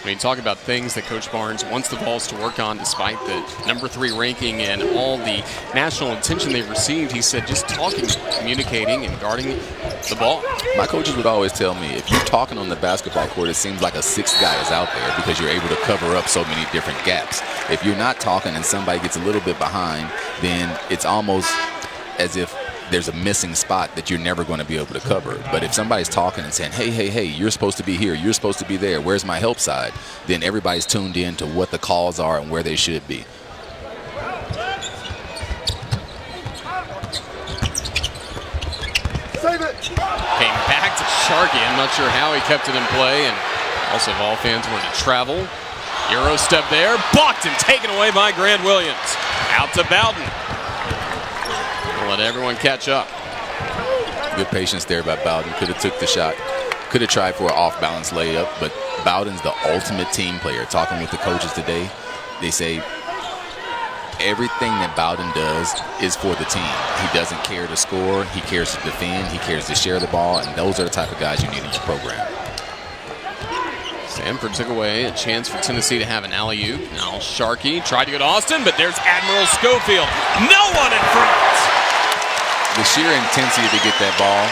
When you talk about things that Coach Barnes wants the Vols to work on despite the #3 ranking and all the national attention they've received, he said just talking, communicating, and guarding the ball. My coaches would always tell me, if you're talking on the basketball court, it seems like a 6th guy is out there because you're able to cover up so many different gaps. If you're not talking and somebody gets a little bit behind, then it's almost as if there's a missing spot that you're never going to be able to cover. But if somebody's talking and saying, hey, you're supposed to be here, you're supposed to be there, where's my help side? Then everybody's tuned in to what the calls are and where they should be. Save it. Came back to Sharkey. I'm not sure how he kept it in play. And also, Vol fans were to travel. Euro step there. Blocked and taken away by Grant Williams. Out to Bowden. We'll let everyone catch up. Good patience there by Bowden. Could have took the shot. Could have tried for an off-balance layup, but Bowden's the ultimate team player. Talking with the coaches today, they say everything that Bowden does is for the team. He doesn't care to score. He cares to defend. He cares to share the ball, and those are the type of guys you need in your program. Samford took away a chance for Tennessee to have an alley-oop. Now Sharkey tried to go to Austin, but there's Admiral Schofield. No one in front. The sheer intensity to get that ball,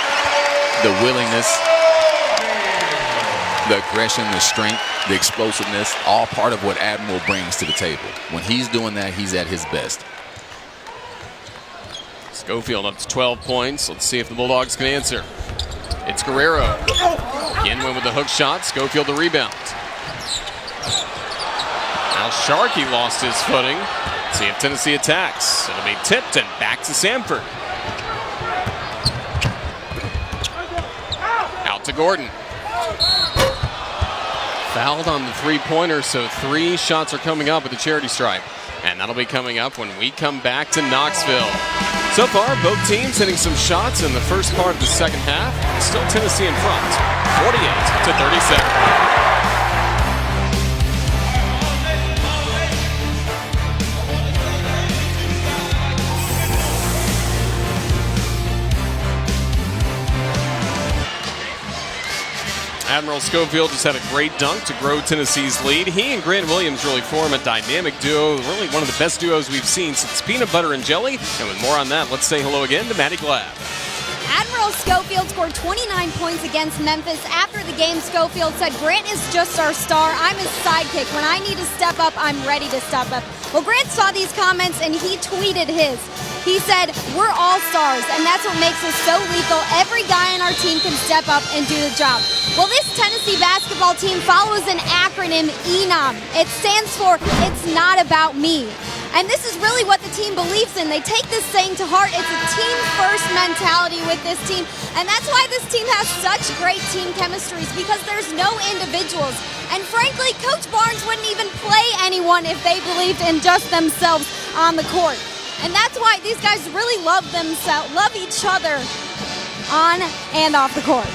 the willingness, the aggression, the strength, the explosiveness, all part of what Admiral brings to the table. When he's doing that, he's at his best. Schofield up to 12 points. Let's see if the Bulldogs can answer. It's Guerrero. Again went with the hook shot. Schofield the rebound. Now Sharkey lost his footing. Let's see if Tennessee attacks. It'll be tipped and back to Samford. Out to Gordon. Fouled on the three-pointer, so 3 shots are coming up with the charity stripe. And that'll be coming up when we come back to Knoxville. So far, both teams hitting some shots in the first part of the second half. Still Tennessee in front, 48-37. Admiral Schofield just had a great dunk to grow Tennessee's lead. He and Grant Williams really form a dynamic duo, really one of the best duos we've seen since Peanut Butter and Jelly. And with more on that, let's say hello again to Maddie Glab. Admiral Schofield scored 29 points against Memphis. After the game, Schofield said, Grant is just our star. I'm his sidekick. When I need to step up, I'm ready to step up. Well, Grant saw these comments and he tweeted his. He said, we're all stars, and that's what makes us so lethal. Every guy on our team can step up and do the job. Well, this Tennessee basketball team follows an acronym, ENOM. It stands for It's Not About Me. And this is really what the team believes in. They take this saying to heart. It's a team-first mentality with this team. And that's why this team has such great team chemistries, because there's no individuals. And frankly, Coach Barnes wouldn't even play anyone if they believed in just themselves on the court. And that's why these guys really love themselves, love each other on and off the court.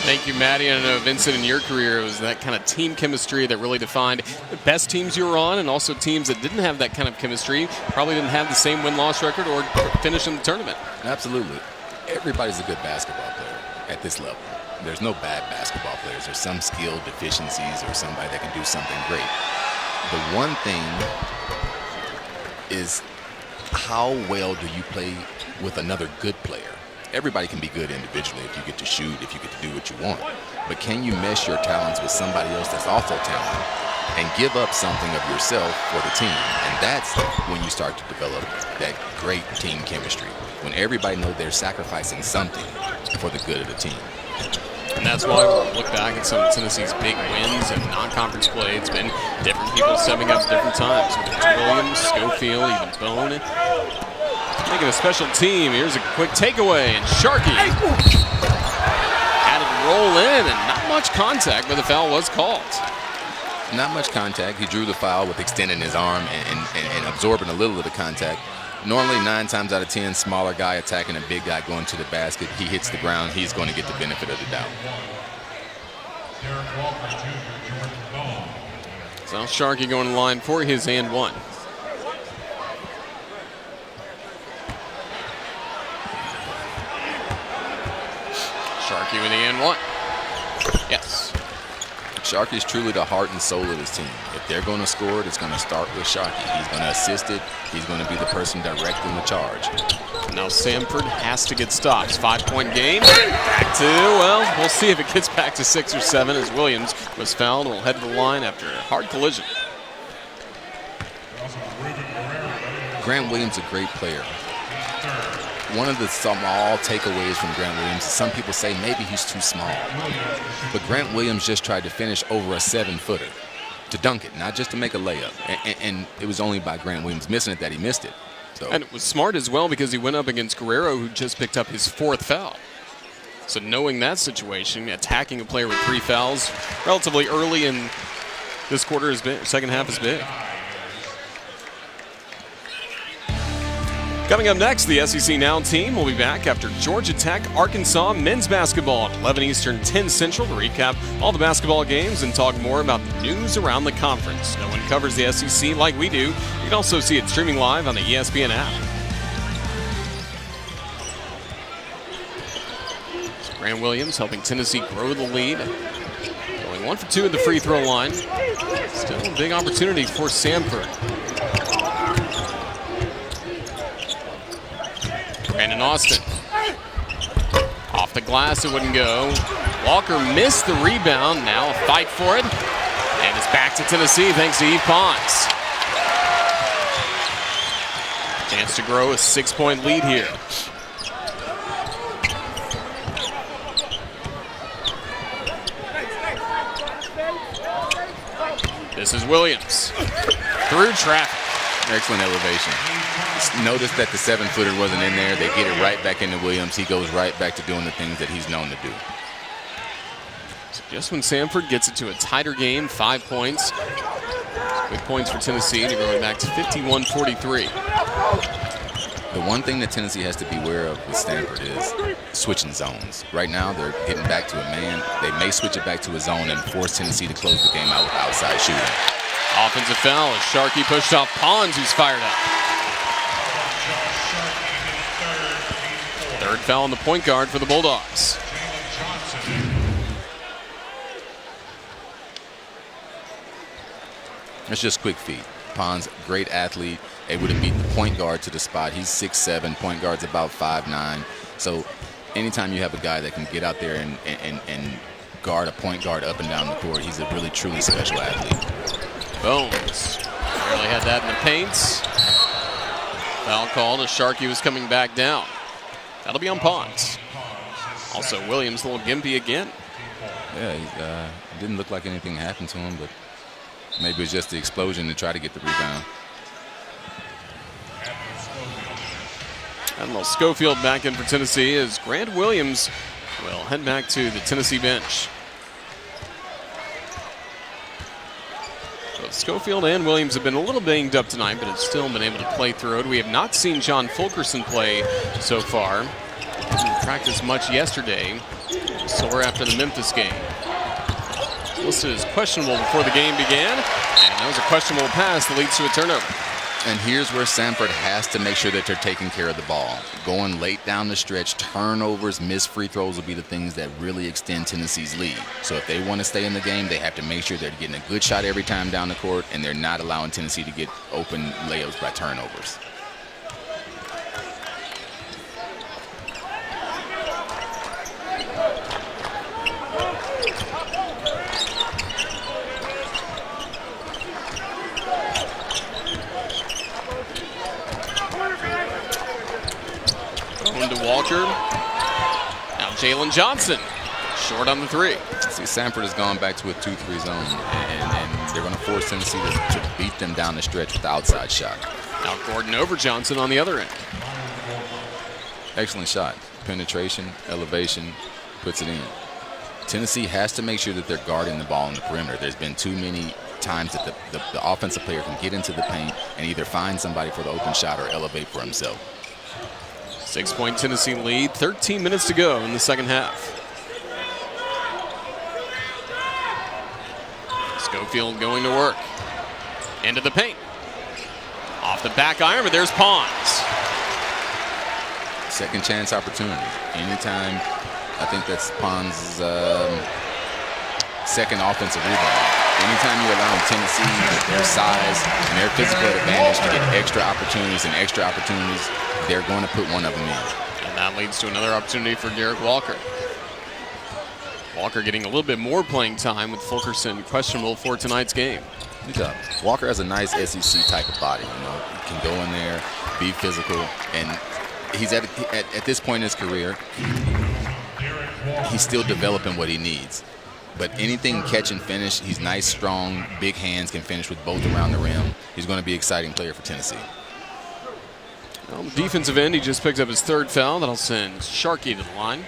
Thank you, Maddie. I know, Vincent, in your career, it was that kind of team chemistry that really defined the best teams you were on, and also teams that didn't have that kind of chemistry, probably didn't have the same win-loss record or finish in the tournament. Absolutely. Everybody's a good basketball player at this level. There's no bad basketball players. There's some skill deficiencies or somebody that can do something great. The one thing is, how well do you play with another good player? Everybody can be good individually if you get to shoot, if you get to do what you want. But can you mesh your talents with somebody else that's also talented and give up something of yourself for the team? And that's when you start to develop that great team chemistry, when everybody knows they're sacrificing something for the good of the team. And that's why we'll look back at some of Tennessee's big wins and non-conference play. It's been different people stepping up at different times, whether it's Williams, Schofield, even Bone. Making a special team. Here's a quick takeaway, and Sharkey had it roll in, and not much contact, but the foul was called. Not much contact. He drew the foul with extending his arm and absorbing a little of the contact. Normally, 9 times out of 10, smaller guy attacking a big guy going to the basket, he hits the ground, he's going to get the benefit of the doubt. So Sharkey going to the line for his and one. Sharkey with the and one. Yes. Sharkey's truly the heart and soul of his team. If they're going to score it, it's going to start with Sharkey. He's going to assist it. He's going to be the person directing the charge. Now Samford has to get stops. 5-point game. Back to, well, we'll see if it gets back to 6 or 7 as Williams was fouled and will head to the line after a hard collision. Grant Williams, a great player. One of the small takeaways from Grant Williams is some people say maybe he's too small. But Grant Williams just tried to finish over a 7-footer to dunk it, not just to make a layup. And it was only by Grant Williams missing it that he missed it. So. And it was smart as well because he went up against Guerrero, who just picked up his 4th foul. So knowing that situation, attacking a player with 3 fouls relatively early in this quarter is big, second half is big. Coming up next, the SEC Now team will be back after Georgia Tech, Arkansas men's basketball at 11 Eastern, 10 Central to recap all the basketball games and talk more about the news around the conference. No one covers the SEC like we do. You can also see it streaming live on the ESPN app. So Grant Williams helping Tennessee grow the lead. Going 1 for 2 at the free throw line. Still a big opportunity for Samford. Brandon Austin. Off the glass, it wouldn't go. Walker missed the rebound. Now a fight for it. And it's back to Tennessee thanks to Eve Pons. Chance to grow a 6-point lead here. This is Williams. Through traffic. Excellent elevation. Notice that the 7-footer wasn't in there. They get it right back into Williams. He goes right back to doing the things that he's known to do. So just when Samford gets it to a tighter game, 5 points. Big points for Tennessee to going back to 51-43. The one thing that Tennessee has to be aware of with Stanford is switching zones. Right now, they're getting back to a man. They may switch it back to a zone and force Tennessee to close the game out with outside shooting. Offensive foul as Sharkey pushed off Pons, who's fired up. Third foul on the point guard for the Bulldogs. It's just quick feet. Pons, great athlete, able to beat the point guard to the spot. He's 6'7", point guard's about 5'9". So anytime you have a guy that can get out there and guard a point guard up and down the court, he's a really, truly special athlete. Bones barely had that in the paints. Foul called as Sharkey was coming back down. That'll be on Pons. Also, Williams a little gimpy again. Yeah, it didn't look like anything happened to him, but maybe it's just the explosion to try to get the rebound. Admiral Schofield back in for Tennessee as Grant Williams will head back to the Tennessee bench. Both Schofield and Williams have been a little banged up tonight, but have still been able to play through it. We have not seen John Fulkerson play so far. Didn't practice much yesterday. Sore after the Memphis game. Listed as questionable before the game began, and that was a questionable pass that leads to a turnover. And here's where Samford has to make sure that they're taking care of the ball. Going late down the stretch, turnovers, missed free throws will be the things that really extend Tennessee's lead. So if they want to stay in the game, they have to make sure they're getting a good shot every time down the court, and they're not allowing Tennessee to get open layups by turnovers. To Walker. Now Jalen Johnson, short on the three. See, Samford has gone back to a 2-3 zone, and they're going to force Tennessee to beat them down the stretch with the outside shot. Now Gordon over Johnson on the other end. Excellent shot. Penetration, elevation, puts it in. Tennessee has to make sure that they're guarding the ball in the perimeter. There's been too many times that the offensive player can get into the paint and either find somebody for the open shot or elevate for himself. 6-point Tennessee lead, 13 minutes to go in the second half. Schofield going to work. Into the paint. Off the back iron, but there's Pons. Second chance opportunity. Anytime, I think that's Pons' second offensive rebound. Anytime you allow Tennessee with their size and their physical advantage to get extra opportunities, they're going to put one of them in. And that leads to another opportunity for Derek Walker. Walker getting a little bit more playing time with Fulkerson questionable for tonight's game. Good job. Walker has a nice SEC type of body. You know, he can go in there, be physical, and he's at this point in his career, he's still developing what he needs. But anything catch and finish, he's nice, strong, big hands, can finish with both around the rim. He's going to be an exciting player for Tennessee. On the defensive end, he just picked up his third foul. That'll send Sharkey to the line.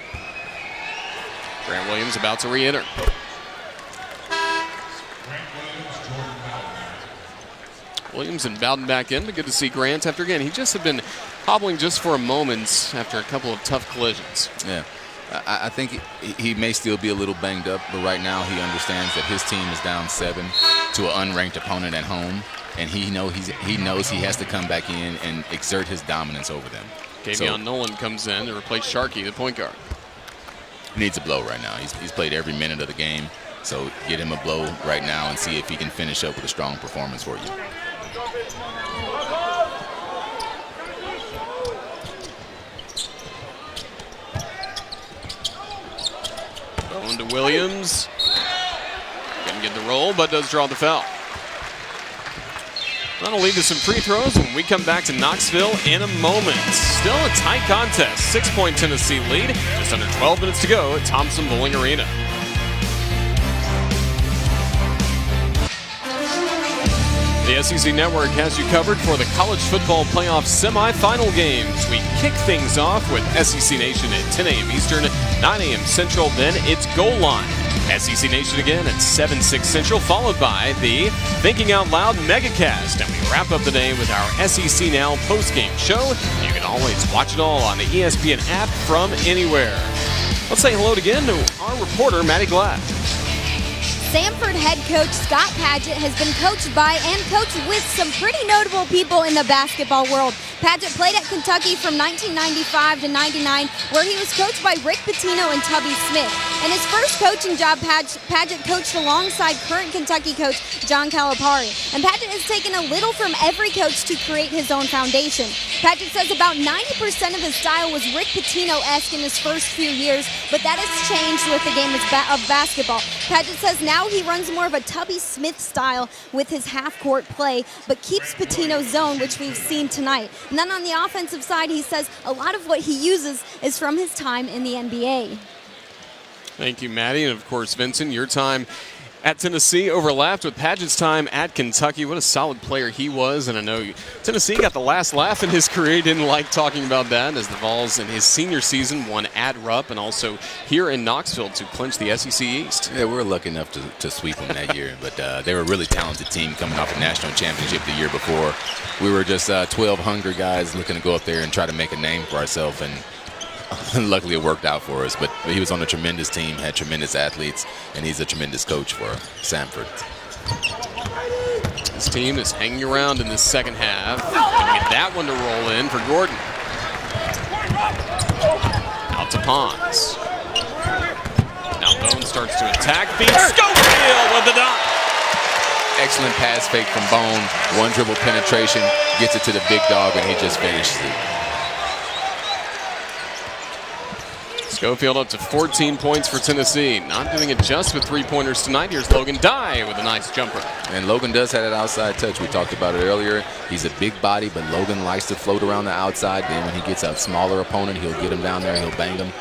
Grant Williams about to re-enter. Williams and Bowden back in, but good to see Grant after again. He just had been hobbling just for a moment after a couple of tough collisions. Yeah. I think he may still be a little banged up, but right now he understands that his team is down 7 to an unranked opponent at home, and he knows he has to come back in and exert his dominance over them. Davion Nolan comes in to replace Sharkey, the point guard. He needs a blow right now. He's played every minute of the game, so get him a blow right now and see if he can finish up with a strong performance for you. Going to Williams. Couldn't get the roll, but does draw the foul. That'll lead to some free throws when we come back to Knoxville in a moment. Still a tight contest. 6-point Tennessee lead. Just under 12 minutes to go at Thompson Bowling Arena. The SEC Network has you covered for the College Football Playoff semifinal games. We kick things off with SEC Nation at 10 a.m. Eastern, 9 a.m. Central, then it's Goal Line. SEC Nation again at 7, 6 Central, followed by the Thinking Out Loud Megacast. And we wrap up the day with our SEC Now postgame show. You can always watch it all on the ESPN app from anywhere. Let's say hello again to our reporter, Maddie Glad. Samford head coach Scott Padgett has been coached by and coached with some pretty notable people in the basketball world. Padgett played at Kentucky from 1995 to 99, where he was coached by Rick Pitino and Tubby Smith. In his first coaching job, Padgett coached alongside current Kentucky coach John Calipari. And Padgett has taken a little from every coach to create his own foundation. Padgett says about 90% of his style was Rick Pitino-esque in his first few years, but that has changed with the game of basketball. Padgett says now he runs more of a Tubby Smith style with his half-court play, but keeps Pitino's zone, which we've seen tonight. And then on the offensive side, he says a lot of what he uses is from his time in the NBA. Thank you, Maddie. And, of course, Vincent, your time At Tennessee, overlapped with Padgett's time at Kentucky. What a solid player he was, and I know Tennessee got the last laugh in his career. He didn't like talking about that, as the Vols in his senior season won at Rupp and also here in Knoxville to clinch the SEC East. Yeah, we were lucky enough to sweep them that year, but they were a really talented team coming off a national championship the year before. We were just 12 hungry guys looking to go up there and try to make a name for ourselves, and luckily it worked out for us. But he was on a tremendous team, had tremendous athletes, and he's a tremendous coach for Samford. His team is hanging around in the second half. Gonna get that one to roll in for Gordon. Out to Pons. Now Bone starts to attack. Beats Schofield with the dunk. Excellent pass fake from Bone. One dribble penetration, gets it to the big dog, and he just finishes it. Schofield up to 14 points for Tennessee. Not doing it just with three-pointers tonight. Here's Logan Dye with a nice jumper. And Logan does have that outside touch. We talked about it earlier. He's a big body, but Logan likes to float around the outside. Then when he gets a smaller opponent, he'll get him down there and he'll bang him.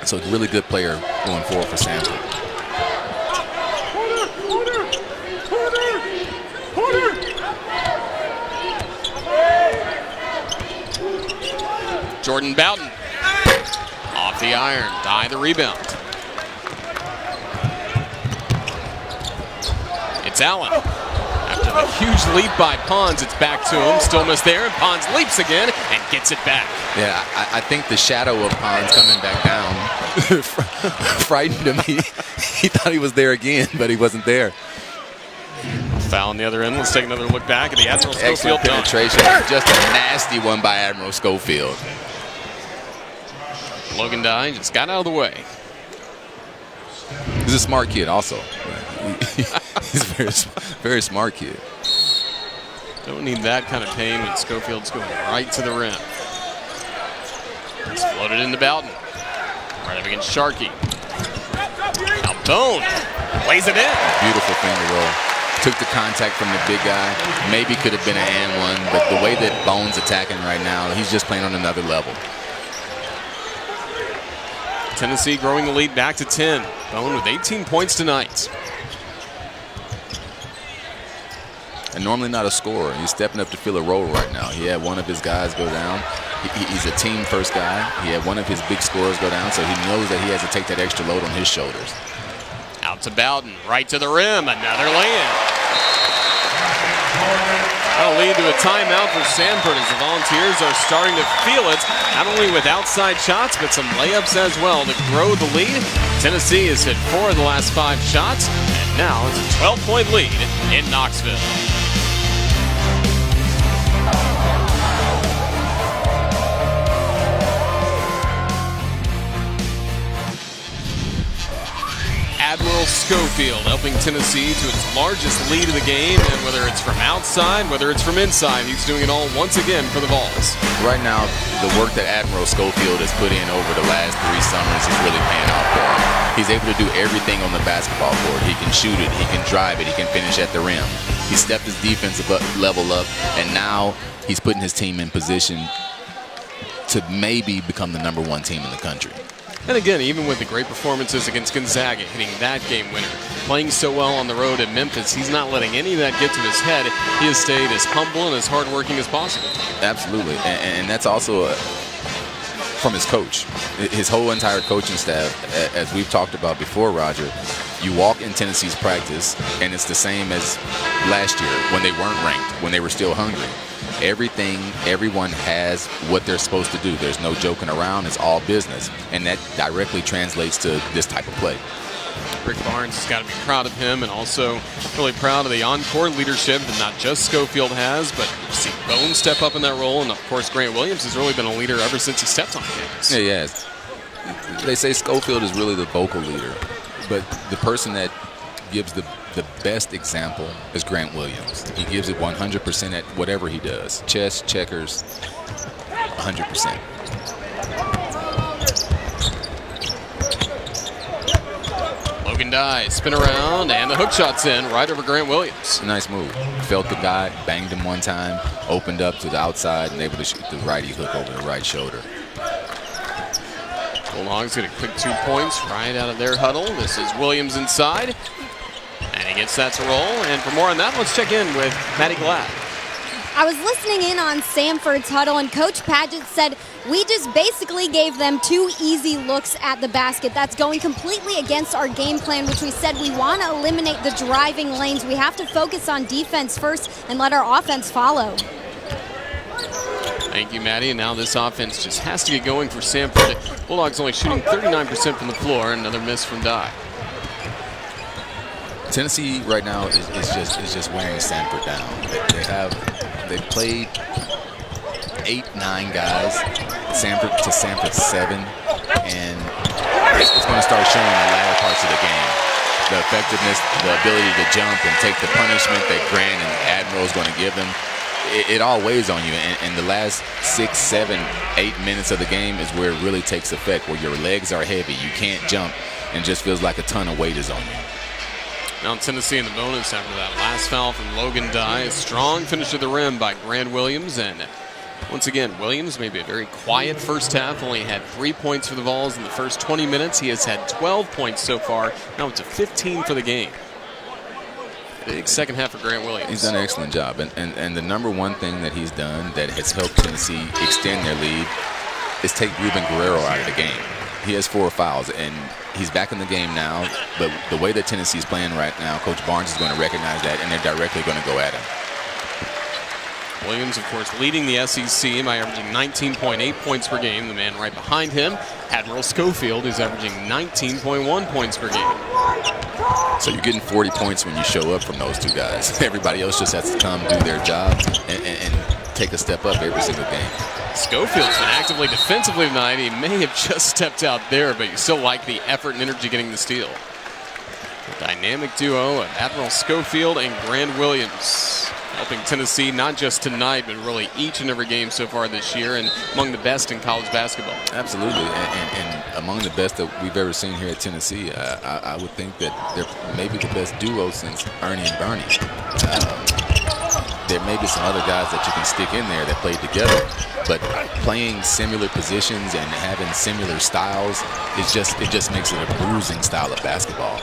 So a really good player going forward for Samford. Jordan Bowden. Off the iron, Dye the rebound. It's Allen. After the huge leap by Pons, it's back to him. Still missed there, and Pons leaps again and gets it back. Yeah, I think the shadow of Pons coming back down frightened him. He thought he was there again, but he wasn't there. Foul on the other end. Let's take another look back at the Admiral Excellent Schofield penetration. Just a nasty one by Admiral Schofield. Logan Dye just got out of the way. He's a smart kid also. He's a very smart kid. Don't need that kind of pain when Schofield's going right to the rim. It's floated into Bowden. Right up against Sharkey. Now Bone lays it in. Beautiful finger roll. Took the contact from the big guy. Maybe could have been an and one, but the way that Bone's attacking right now, he's just playing on another level. Tennessee growing the lead back to 10. Bone with 18 points tonight. And normally not a scorer. He's stepping up to fill a role right now. He had one of his guys go down. He's a team first guy. He had one of his big scorers go down, so he knows that he has to take that extra load on his shoulders. Out to Bowden, right to the rim, another lay-in. That'll lead to a timeout for Samford as the Volunteers are starting to feel it, not only with outside shots, but some layups as well to grow the lead. Tennessee has hit 4 of the last 5 shots, and now it's a 12-point lead in Knoxville. Admiral Schofield helping Tennessee to its largest lead of the game, and whether it's from outside, whether it's from inside, he's doing it all once again for the Vols. Right now, the work that Admiral Schofield has put in over the last 3 summers is really paying off for him. He's able to do everything on the basketball court. He can shoot it, he can drive it, he can finish at the rim. He stepped his defensive level up, and now he's putting his team in position to maybe become the #1 team in the country. And again, even with the great performances against Gonzaga, hitting that game winner, playing so well on the road at Memphis, he's not letting any of that get to his head. He has stayed as humble and as hardworking as possible. Absolutely, and that's also from his coach. His whole entire coaching staff, as we've talked about before, Roger, you walk in Tennessee's practice, and it's the same as last year when they weren't ranked, when they were still hungry. Everyone has what they're supposed to do. There's no joking around. It's all business. And that directly translates to this type of play. Rick Barnes has got to be proud of him, and also really proud of the on-court leadership that not just Schofield has, but you see Bone step up in that role, and of course Grant Williams has really been a leader ever since he stepped on campus. Yeah, yes. They say Schofield is really the vocal leader, but the person that gives the best example is Grant Williams. He gives it 100% at whatever he does. Chess, checkers, 100%. Logan Dye, spin around, and the hook shot's in right over Grant Williams. Nice move. Felt the guy, banged him one time, opened up to the outside, and able to shoot the righty hook over the right shoulder. Bulldogs get a quick 2 points right out of their huddle. This is Williams inside. gets that to roll. And for more on that, let's check in with Maddie Glad. I was listening in on Samford's huddle, and Coach Padgett said, we just basically gave them 2 easy looks at the basket. That's going completely against our game plan, which we said we want to eliminate the driving lanes. We have to focus on defense first and let our offense follow. Thank you, Maddie. And now this offense just has to get going for Samford. Bulldogs only shooting 39% from the floor, and another miss from Dye. Tennessee right now is just wearing Samford down. They played 8-9 guys, Samford 7, and it's going to start showing the latter parts of the game. The effectiveness, the ability to jump and take the punishment that Grant and Admiral is going to give them. It all weighs on you, and the last 6, 7, 8 minutes of the game is where it really takes effect, where your legs are heavy, you can't jump, and it just feels like a ton of weight is on you. Now Tennessee in the bonus after that last foul from Logan Dye. A strong finish to the rim by Grant Williams, and once again, Williams maybe a very quiet first half, only had 3 points for the Vols in the first 20 minutes. He has had 12 points so far, now it's a 15 for the game. Big second half for Grant Williams. He's done an excellent job. And the number one thing that he's done that has helped Tennessee extend their lead is take Ruben Guerrero out of the game. He has 4 fouls, and he's back in the game now. But the way that Tennessee's playing right now, Coach Barnes is going to recognize that, and they're directly going to go at him. Williams, of course, leading the SEC by averaging 19.8 points per game. The man right behind him, Admiral Schofield, is averaging 19.1 points per game. So you're getting 40 points when you show up from those 2 guys. Everybody else just has to come do their job and take a step up every single game. Schofield's been actively defensively tonight. He may have just stepped out there, but you still like the effort and energy getting the steal. The dynamic duo of Admiral Schofield and Grant Williams, helping Tennessee not just tonight, but really each and every game so far this year, and among the best in college basketball. Absolutely, and among the best that we've ever seen here at Tennessee. I would think that they're maybe the best duo since Ernie and Bernie. There may be some other guys that you can stick in there that played together, but playing similar positions and having similar styles, it just makes it a bruising style of basketball.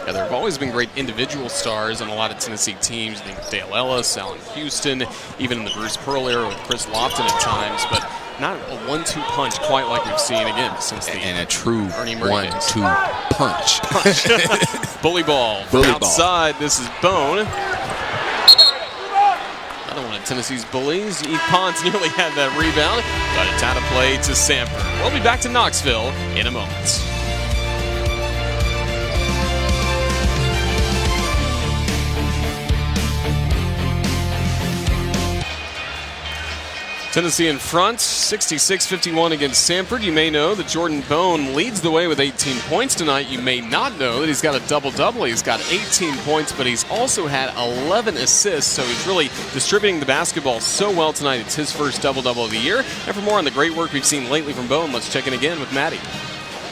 Yeah, there have always been great individual stars on a lot of Tennessee teams. I think Dale Ellis, Allen Houston, even in the Bruce Pearl era with Chris Lofton at times, but not a 1-2 punch quite like we've seen again since the and a true Ernie Murray 1-2 punch. Bully ball from outside. This is Bone. Another one of Tennessee's bullies. Eve Pons nearly had that rebound, but it's out of play to Samford. We'll be back to Knoxville in a moment. Tennessee in front, 66-51 against Samford. You may know that Jordan Bone leads the way with 18 points tonight. You may not know that he's got a double-double. He's got 18 points, but he's also had 11 assists, so he's really distributing the basketball so well tonight. It's his first double-double of the year. And for more on the great work we've seen lately from Bone, let's check in again with Maddie.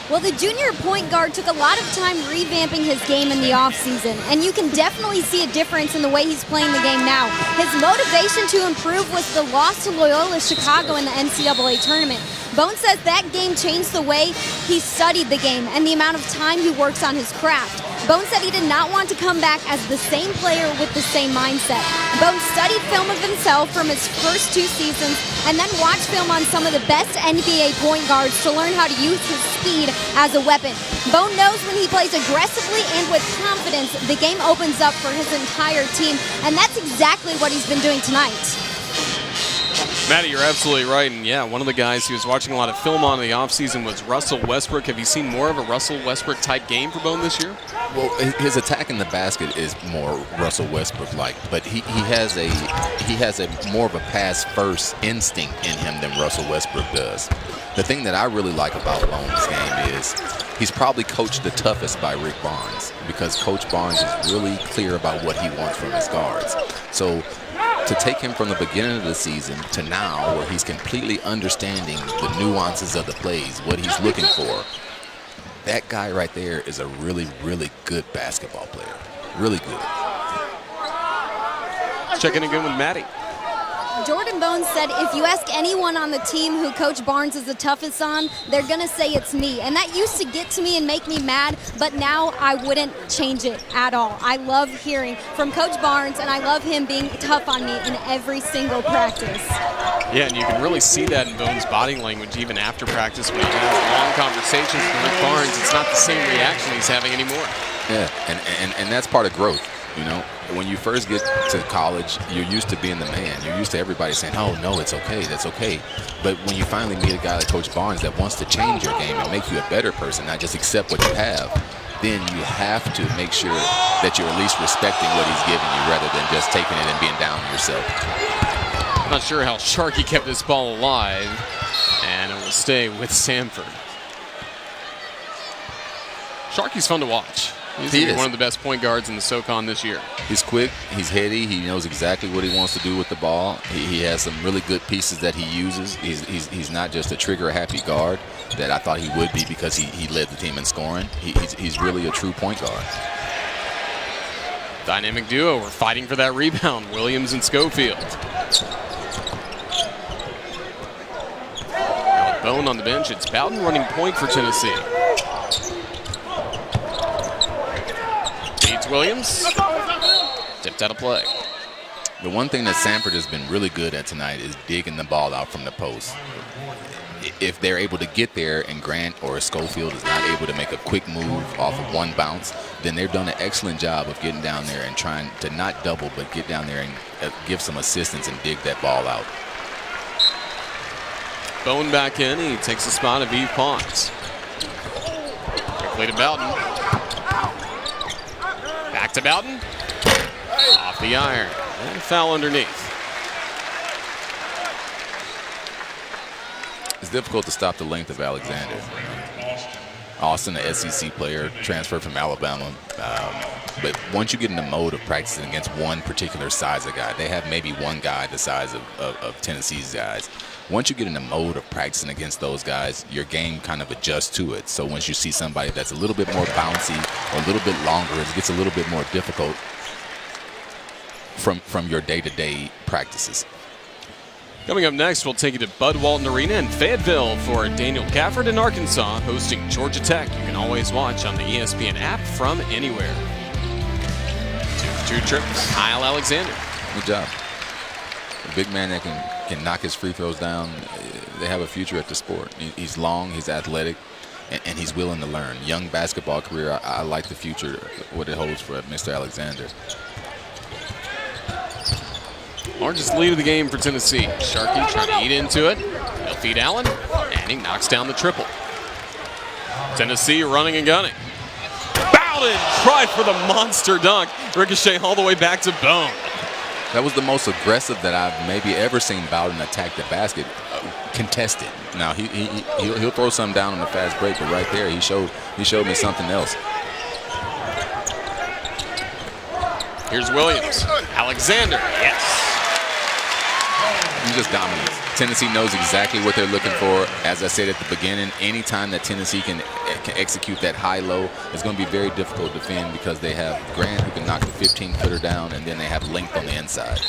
Well, the junior point guard took a lot of time revamping his game in the offseason, and you can definitely see a difference in the way he's playing the game now. His motivation to improve was the loss to Loyola Chicago in the NCAA tournament. Bone says that game changed the way he studied the game and the amount of time he works on his craft. Bone said he did not want to come back as the same player with the same mindset. Bone studied film of himself from his first 2 seasons and then watched film on some of the best NBA point guards to learn how to use his speed as a weapon. Bone knows when he plays aggressively and with confidence, the game opens up for his entire team, and that's exactly what he's been doing tonight. Maddie, you're absolutely right. And yeah, one of the guys he was watching a lot of film on in the offseason was Russell Westbrook. Have you seen more of a Russell Westbrook type game for Bone this year? Well, his attack in the basket is more Russell Westbrook-like, but he has a more of a pass-first instinct in him than Russell Westbrook does. The thing that I really like about Bone's game is he's probably coached the toughest by Rick Barnes, because Coach Barnes is really clear about what he wants from his guards. So to take him from the beginning of the season to now, where he's completely understanding the nuances of the plays, what he's looking for, that guy right there is a really, really good basketball player. Really good. Checking again with Maddie. Jordan Bones said if you ask anyone on the team who Coach Barnes is the toughest on, they're going to say it's me. And that used to get to me and make me mad, but now I wouldn't change it at all. I love hearing from Coach Barnes, and I love him being tough on me in every single practice. Yeah, and you can really see that in Bones' body language even after practice when he has long conversations with Rick Barnes. It's not the same reaction he's having anymore. Yeah, and that's part of growth. You know, when you first get to college, you're used to being the man. You're used to everybody saying, oh, no, it's okay, that's okay. But when you finally meet a guy like Coach Barnes that wants to change your game and make you a better person, not just accept what you have, then you have to make sure that you're at least respecting what he's giving you rather than just taking it and being down on yourself. Not sure how Sharkey kept this ball alive, and it will stay with Samford. Sharkey's fun to watch. He's one of the best point guards in the SoCon this year. He's quick, he's heady, he knows exactly what he wants to do with the ball. He has some really good pieces that he uses. He's not just a trigger-happy guard that I thought he would be because he led the team in scoring. He's really a true point guard. Dynamic duo, we're fighting for that rebound, Williams and Schofield. Now with Bone on the bench, it's Bowden running point for Tennessee. Williams tipped out of play. The one thing that Samford has been really good at tonight is digging the ball out from the post. If they're able to get there and Grant or Schofield is not able to make a quick move off of one bounce, then they've done an excellent job of getting down there and trying to not double, but get down there and give some assistance and dig that ball out. Bone back in. He takes the spot of Eve Pons. Quickly to Bowden. Back to Bowden. Off the iron. And a foul underneath. It's difficult to stop the length of Alexander. Austin, an SEC player, transferred from Alabama. But once you get in the mode of practicing against one particular size of guy, they have maybe one guy the size of Tennessee's guys. Once you get in the mode of practicing against those guys, your game kind of adjusts to it. So once you see somebody that's a little bit more bouncy or a little bit longer, it gets a little bit more difficult from your day-to-day practices. Coming up next, we'll take you to Bud Walton Arena in Fayetteville for Daniel Cafford in Arkansas hosting Georgia Tech. You can always watch on the ESPN app from anywhere. 2-for-2 trip, Kyle Alexander. Good job. A big man that can knock his free throws down. They have a future at the sport. He's long, he's athletic, and he's willing to learn. Young basketball career, I like the future, what it holds for Mr. Alexander. Largest lead of the game for Tennessee. Sharkey trying to eat into it. He'll feed Allen, and he knocks down the triple. Tennessee running and gunning. Bowden tried for the monster dunk. Ricochet all the way back to Bone. That was the most aggressive that I've maybe ever seen Bowden attack the basket, contested. Now he'll throw something down on the fast break, but right there he showed me something else. Here's Williams. Alexander, yes. He just dominates. Tennessee knows exactly what they're looking for. As I said at the beginning, anytime that Tennessee can execute that high-low, it's going to be very difficult to defend because they have Grant who can knock the 15-footer down, and then they have length on the inside.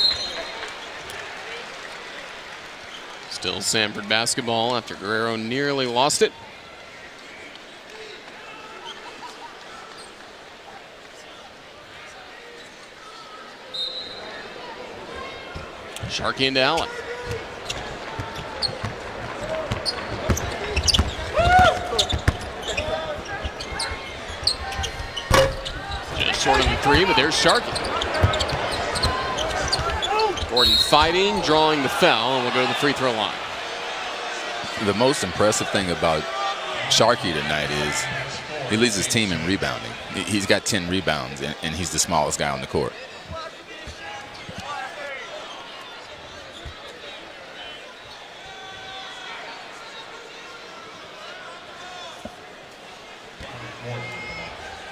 Still Samford basketball after Guerrero nearly lost it. Sharkey into Allen. Just short of the three, but there's Sharkey. Gordon fighting, drawing the foul, and we'll go to the free throw line. The most impressive thing about Sharkey tonight is he leads his team in rebounding. He's got 10 rebounds, and he's the smallest guy on the court.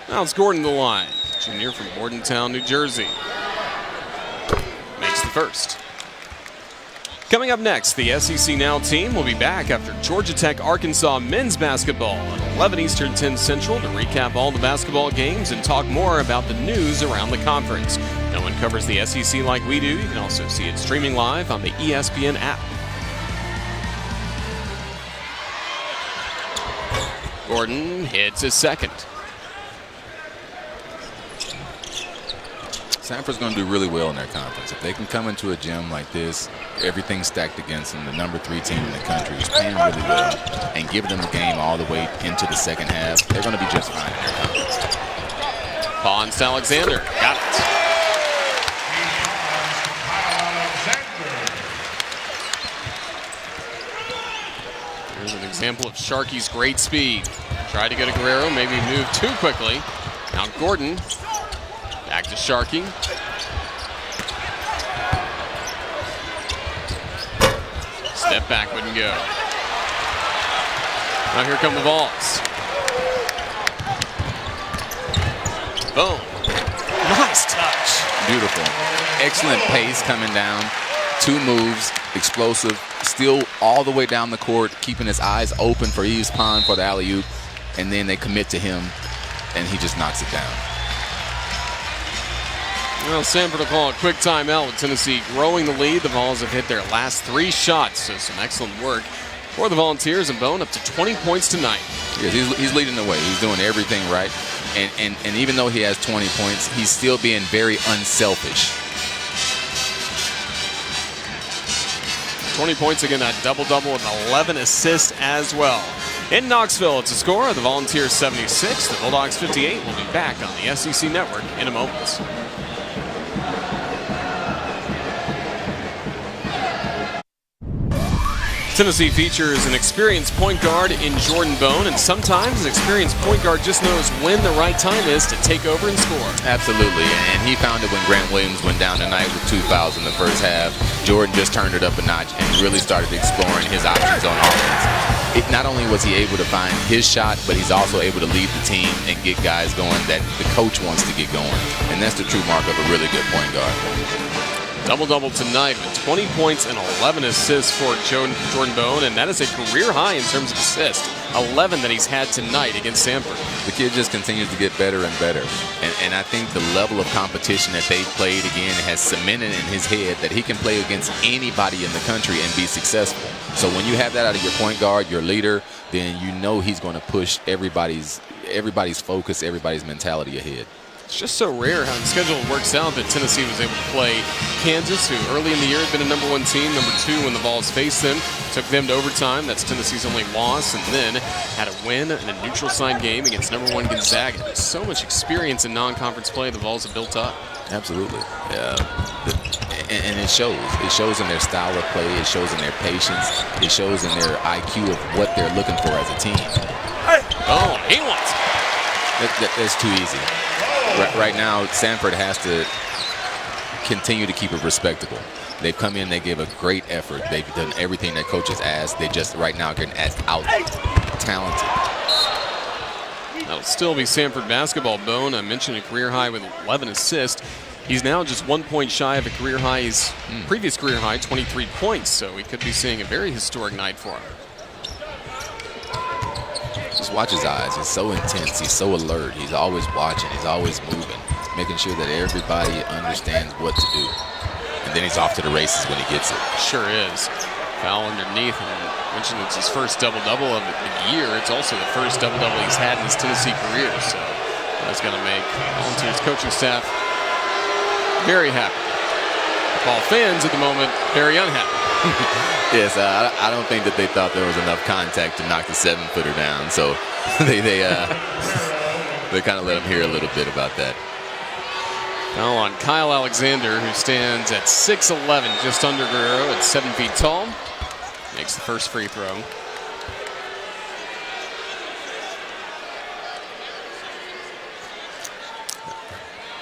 Now it's Gordon to the line. Junior from Bordentown, New Jersey. Makes the first. Coming up next, the SEC Now team will be back after Georgia Tech Arkansas men's basketball at 11 Eastern, 10 Central to recap all the basketball games and talk more about the news around the conference. No one covers the SEC like we do. You can also see it streaming live on the ESPN app. Gordon hits his second. Samford's going to do really well in their conference. If they can come into a gym like this, everything's stacked against them, the number 3 team in the country is playing really well, and give them the game all the way into the second half, they're going to be just fine in their conference. Pons to Alexander. Got it. Here's an example of Sharkey's great speed. Tried to go to Guerrero, maybe moved too quickly. Now Gordon. Back to Sharkey. Step back wouldn't go. Now here come the Vols. Boom. Nice touch. Beautiful. Excellent pace coming down. 2 moves, explosive, still all the way down the court, keeping his eyes open for Yves Pons for the alley-oop, and then they commit to him, and he just knocks it down. Well, Samford will call a quick timeout with Tennessee growing the lead. The Vols have hit their last 3 shots, so some excellent work for the Volunteers, and Bone up to 20 points tonight. Yes, he's leading the way. He's doing everything right, and even though he has 20 points, he's still being very unselfish. 20 points again, that double-double with 11 assists as well. In Knoxville, it's a score of the Volunteers 76, the Bulldogs 58. We'll be back on the SEC Network in a moment. Tennessee features an experienced point guard in Jordan Bone, and sometimes an experienced point guard just knows when the right time is to take over and score. Absolutely, and he found it when Grant Williams went down tonight with 2 fouls in the first half. Jordan just turned it up a notch and really started exploring his options on offense. Not only was he able to find his shot, but he's also able to lead the team and get guys going that the coach wants to get going. And that's the true mark of a really good point guard. Double-double tonight with 20 points and 11 assists for Jordan Bone, and that is a career high in terms of assists. 11 that he's had tonight against Samford. The kid just continues to get better and better. And I think the level of competition that they've played again has cemented in his head that he can play against anybody in the country and be successful. So when you have that out of your point guard, your leader, then you know he's going to push everybody's focus, everybody's mentality ahead. It's just so rare how the schedule works out that Tennessee was able to play Kansas, who early in the year had been a number 1 team, number 2 when the Vols faced them, took them to overtime. That's Tennessee's only loss, and then had a win in a neutral site game against number 1 Gonzaga. There's so much experience in non-conference play the Vols have built up. Absolutely. And it shows. It shows in their style of play. It shows in their patience. It shows in their IQ of what they're looking for as a team. Oh, he wants it. That's too easy. Right now, Samford has to continue to keep it respectable. They've come in, they gave a great effort. They've done everything that coach has asked. They just right now getting out talented. That'll still be Samford basketball. Bone, I mentioned a career high with 11 assists. He's now just 1 point shy of a career high. His previous career high, 23 points. So we could be seeing a very historic night for him. Just watch his eyes. He's so intense. He's so alert. He's always watching. He's always moving, making sure that everybody understands what to do. And then he's off to the races when he gets it. Sure is. Foul underneath. And I mentioned it's his first double-double of the year. It's also the first double-double he's had in his Tennessee career. So that's going to make Volunteers coaching staff very happy. Ball fans at the moment very unhappy. Yes, I don't think that they thought there was enough contact to knock the 7-footer down. So they kind of let him hear a little bit about that. Foul on Kyle Alexander, who stands at 6'11", just under Guerrero at 7 feet tall. Makes the first free throw.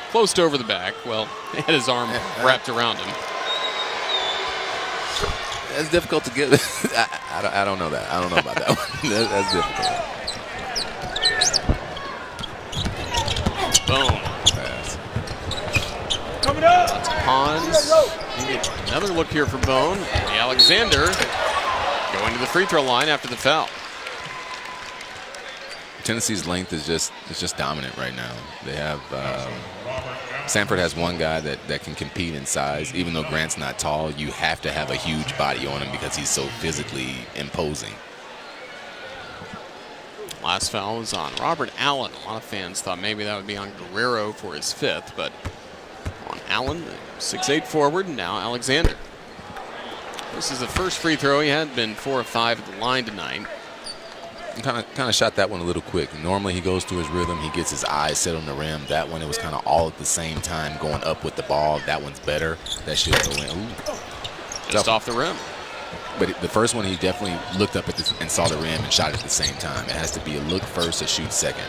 Close over the back. Well, he had his arm wrapped around him. That's difficult to get. I don't know that. I don't know about that one. That's difficult. Boom. Pass. Coming up. Hans. Another look here for Bone. Alexander going to the free throw line after the foul. Tennessee's length is just dominant right now. They have Samford has one guy that can compete in size. Even though Grant's not tall, you have to have a huge body on him because he's so physically imposing. Last foul was on Robert Allen. A lot of fans thought maybe that would be on Guerrero for his 5th, but on Allen, the 6'8" forward, now Alexander. This is the first free throw. He had been 4 of 5 at the line tonight. Kind of shot that one a little quick. Normally he goes to his rhythm. He gets his eyes set on the rim. That one, it was kind of all at the same time going up with the ball. That one's better. That should go in. Ooh. Just off the rim. But the first one, he definitely looked up at this and saw the rim and shot at the same time. It has to be a look first, a shoot second.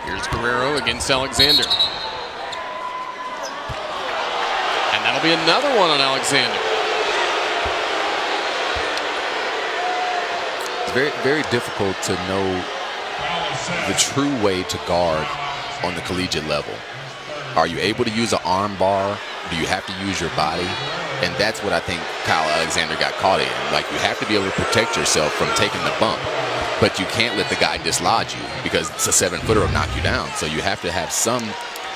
Here's Guerrero against Alexander. And that'll be another one on Alexander. It's very, very difficult to know the true way to guard on the collegiate level. Are you able to use an arm bar? Do you have to use your body? And that's what I think Kyle Alexander got caught in. Like, you have to be able to protect yourself from taking the bump, but you can't let the guy dislodge you because it's a 7-footer will knock you down. So you have to have some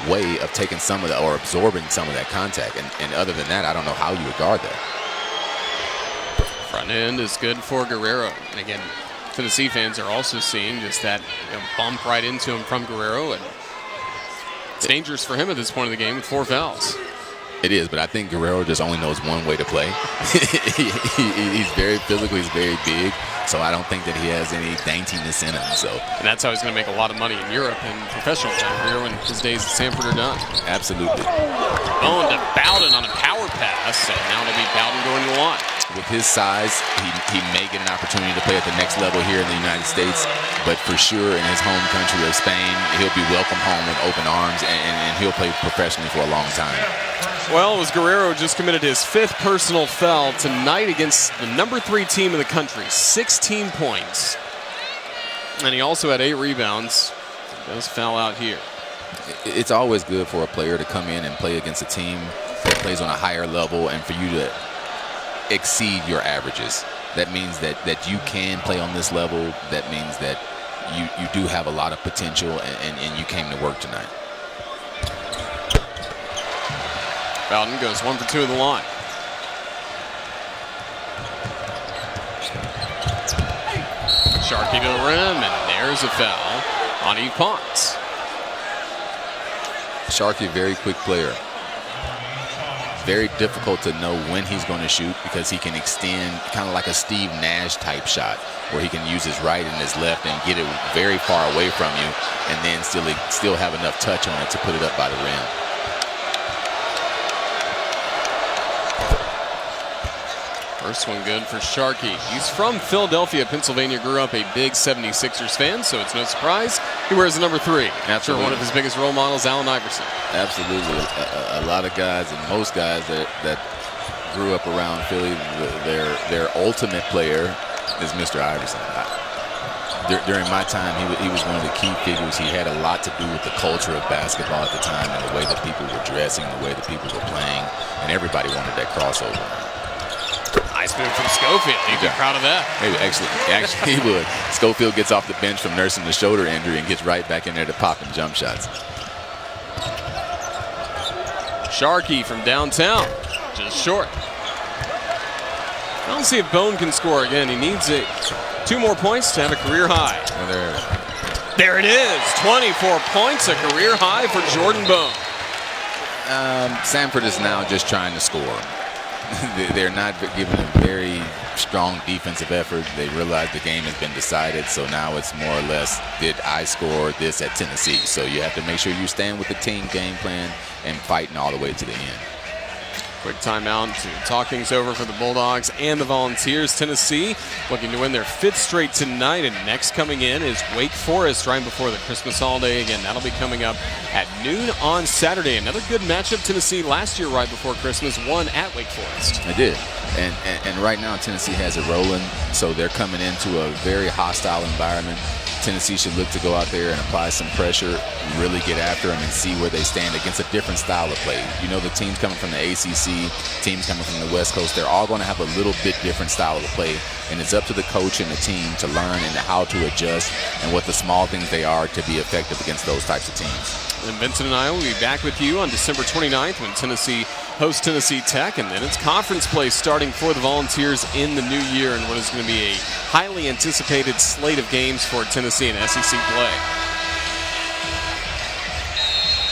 way of taking some of that or absorbing some of that contact. And other than that, I don't know how you would guard that. Front end is good for Guerrero. And again, Tennessee fans are also seeing just that bump right into him from Guerrero. And it's dangerous for him at this point of the game with 4 fouls. It is, but I think Guerrero just only knows one way to play. He's very physical, he's very big, so I don't think that he has any daintiness in him. So, and that's how he's going to make a lot of money in Europe and professional career when his days at Samford are done. Absolutely. Bone to Bowden on a power pass, and now it'll be Bowden going to line. With his size, he may get an opportunity to play at the next level here in the United States, but for sure in his home country of Spain, he'll be welcomed home with open arms, and he'll play professionally for a long time. Well, it was Guerrero just committed his 5th personal foul tonight against the number 3 team in the country, 16 points. And he also had 8 rebounds. He does foul out here. It's always good for a player to come in and play against a team that plays on a higher level and for you to exceed your averages. That means that you can play on this level. That means that you do have a lot of potential and you came to work tonight. Bowden goes 1 for 2 at the line. Sharkey to the rim, and there's a foul on Yves Pons. Sharkey, very quick player. Very difficult to know when he's going to shoot because he can extend kind of like a Steve Nash type shot where he can use his right and his left and get it very far away from you and then still have enough touch on it to put it up by the rim. First one good for Sharkey. He's from Philadelphia, Pennsylvania, grew up a big 76ers fan, so it's no surprise he wears the number 3. After one of his biggest role models, Allen Iverson. Absolutely. A lot of guys and most guys that grew up around Philly, their ultimate player is Mr. Iverson. During my time, he was one of the key figures. He had a lot to do with the culture of basketball at the time and the way that people were dressing, the way that people were playing, and everybody wanted that crossover. Nice move from Schofield. He'd be proud of that. Maybe actually he would. Schofield gets off the bench from nursing the shoulder injury and gets right back in there to pop them jump shots. Sharkey from downtown, just short. I don't see if Bone can score again. He needs 2 more points to have a career high. Well, there it is. 24 points, a career high for Jordan Bone. Samford is now just trying to score. They're not giving a very strong defensive effort. They realize the game has been decided, so now it's more or less, did I score this at Tennessee? So you have to make sure you stand with the team game plan and fighting all the way to the end. Quick timeout to talk things over for the Bulldogs and the Volunteers. Tennessee looking to win their 5th straight tonight, and next coming in is Wake Forest right before the Christmas holiday. Again, that'll be coming up at noon on Saturday. Another good matchup. Tennessee last year right before Christmas won at Wake Forest. They did, and right now Tennessee has it rolling, so they're coming into a very hostile environment. Tennessee should look to go out there and apply some pressure, really get after them and see where they stand against a different style of play. You know, the teams coming from the ACC, teams coming from the West Coast, they're all going to have a little bit different style of play, and it's up to the coach and the team to learn and how to adjust and what the small things they are to be effective against those types of teams. And Vincent and I will be back with you on December 29th when Tennessee hosts Tennessee Tech, and then it's conference play starting for the Volunteers in the new year and what is going to be a highly anticipated slate of games for Tennessee and SEC play.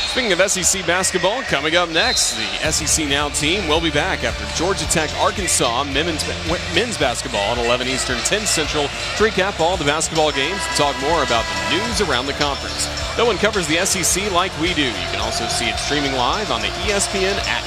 Speaking of SEC basketball, coming up next, the SEC Now team will be back after Georgia Tech, Arkansas, men's basketball at 11 Eastern, 10 Central. To recap all the basketball games and talk more about the news around the conference. No one covers the SEC like we do. You can also see it streaming live on the ESPN app.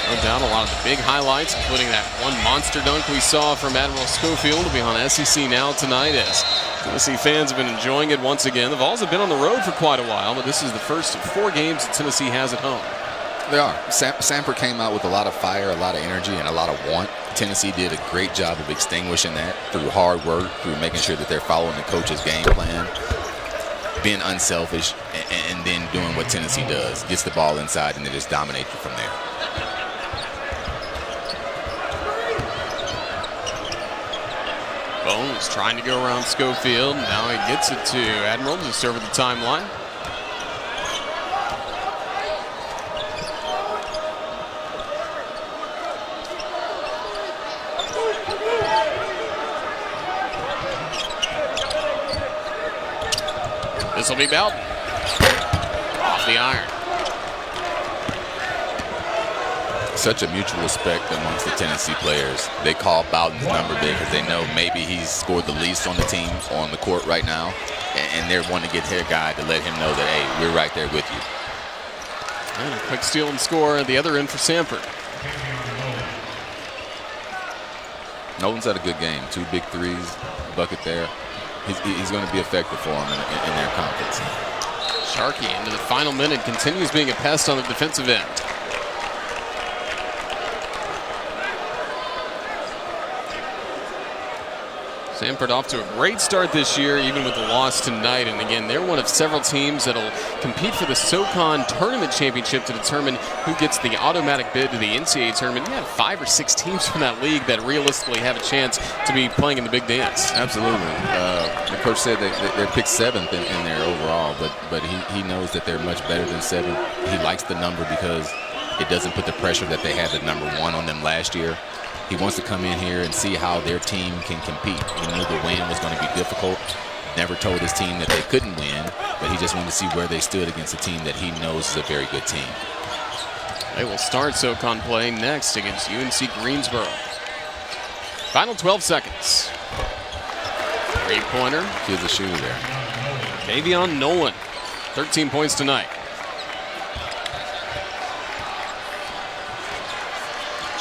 No doubt a lot of the big highlights, including that one monster dunk we saw from Admiral Schofield, will be on SEC Now tonight as Tennessee fans have been enjoying it once again. The Vols have been on the road for quite a while, but this is the first of 4 games that Tennessee has at home. They are. Samford came out with a lot of fire, a lot of energy, and a lot of want. Tennessee did a great job of extinguishing that through hard work, through making sure that they're following the coach's game plan, being unselfish, and then doing what Tennessee does. Gets the ball inside, and they just dominate you from there. Bones trying to go around Schofield. Now he gets it to Admiral just over the timeline. This will be Belton. Off the iron. Such a mutual respect amongst the Tennessee players. They call Bowden's number because they know maybe he's scored the least on the team on the court right now, and they're wanting to get their guy to let him know that, hey, we're right there with you. And a quick steal and score at the other end for Samford. Nolan's had a good game. 2 big threes, bucket there. He's going to be effective for them in their conference. Sharkey into the final minute continues being a pest on the defensive end. Samford off to a great start this year, even with the loss tonight. And again, they're one of several teams that'll compete for the SoCon Tournament Championship to determine who gets the automatic bid to the NCAA tournament. You have 5 or 6 teams from that league that realistically have a chance to be playing in the big dance. Absolutely. The coach said they're picked 7th in there overall, but he knows that they're much better than 7th. He likes the number because it doesn't put the pressure that they had the number 1 on them last year. He wants to come in here and see how their team can compete. He knew the win was going to be difficult. Never told his team that they couldn't win, but he just wanted to see where they stood against a team that he knows is a very good team. They will start SoCon play next against UNC Greensboro. Final 12 seconds. 3-pointer. Kid's a shooter there. Davion Nolan, 13 points tonight.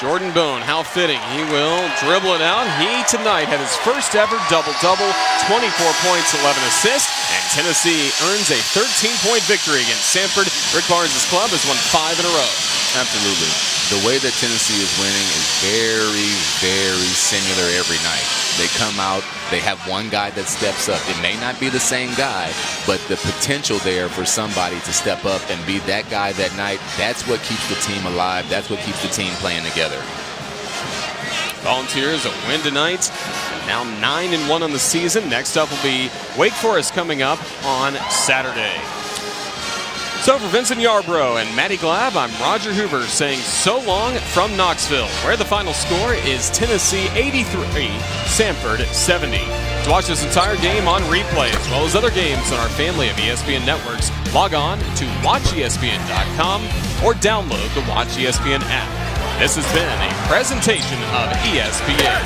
Jordan Bone, how fitting. He will dribble it out. He tonight had his first ever double-double, 24 points, 11 assists, and Tennessee earns a 13-point victory against Samford. Rick Barnes' club has won 5 in a row. Absolutely. The way that Tennessee is winning is very, very similar every night. They come out, they have one guy that steps up. It may not be the same guy, but the potential there for somebody to step up and be that guy that night, that's what keeps the team alive. That's what keeps the team playing together. Volunteers a win tonight. Now 9-1 on the season. Next up will be Wake Forest coming up on Saturday. So for Vincent Yarbrough and Matty Glab, I'm Roger Hoover saying so long from Knoxville, where the final score is Tennessee 83, Samford 70. To watch this entire game on replay, as well as other games on our family of ESPN networks, log on to watchespn.com or download the Watch ESPN app. This has been a presentation of ESPN.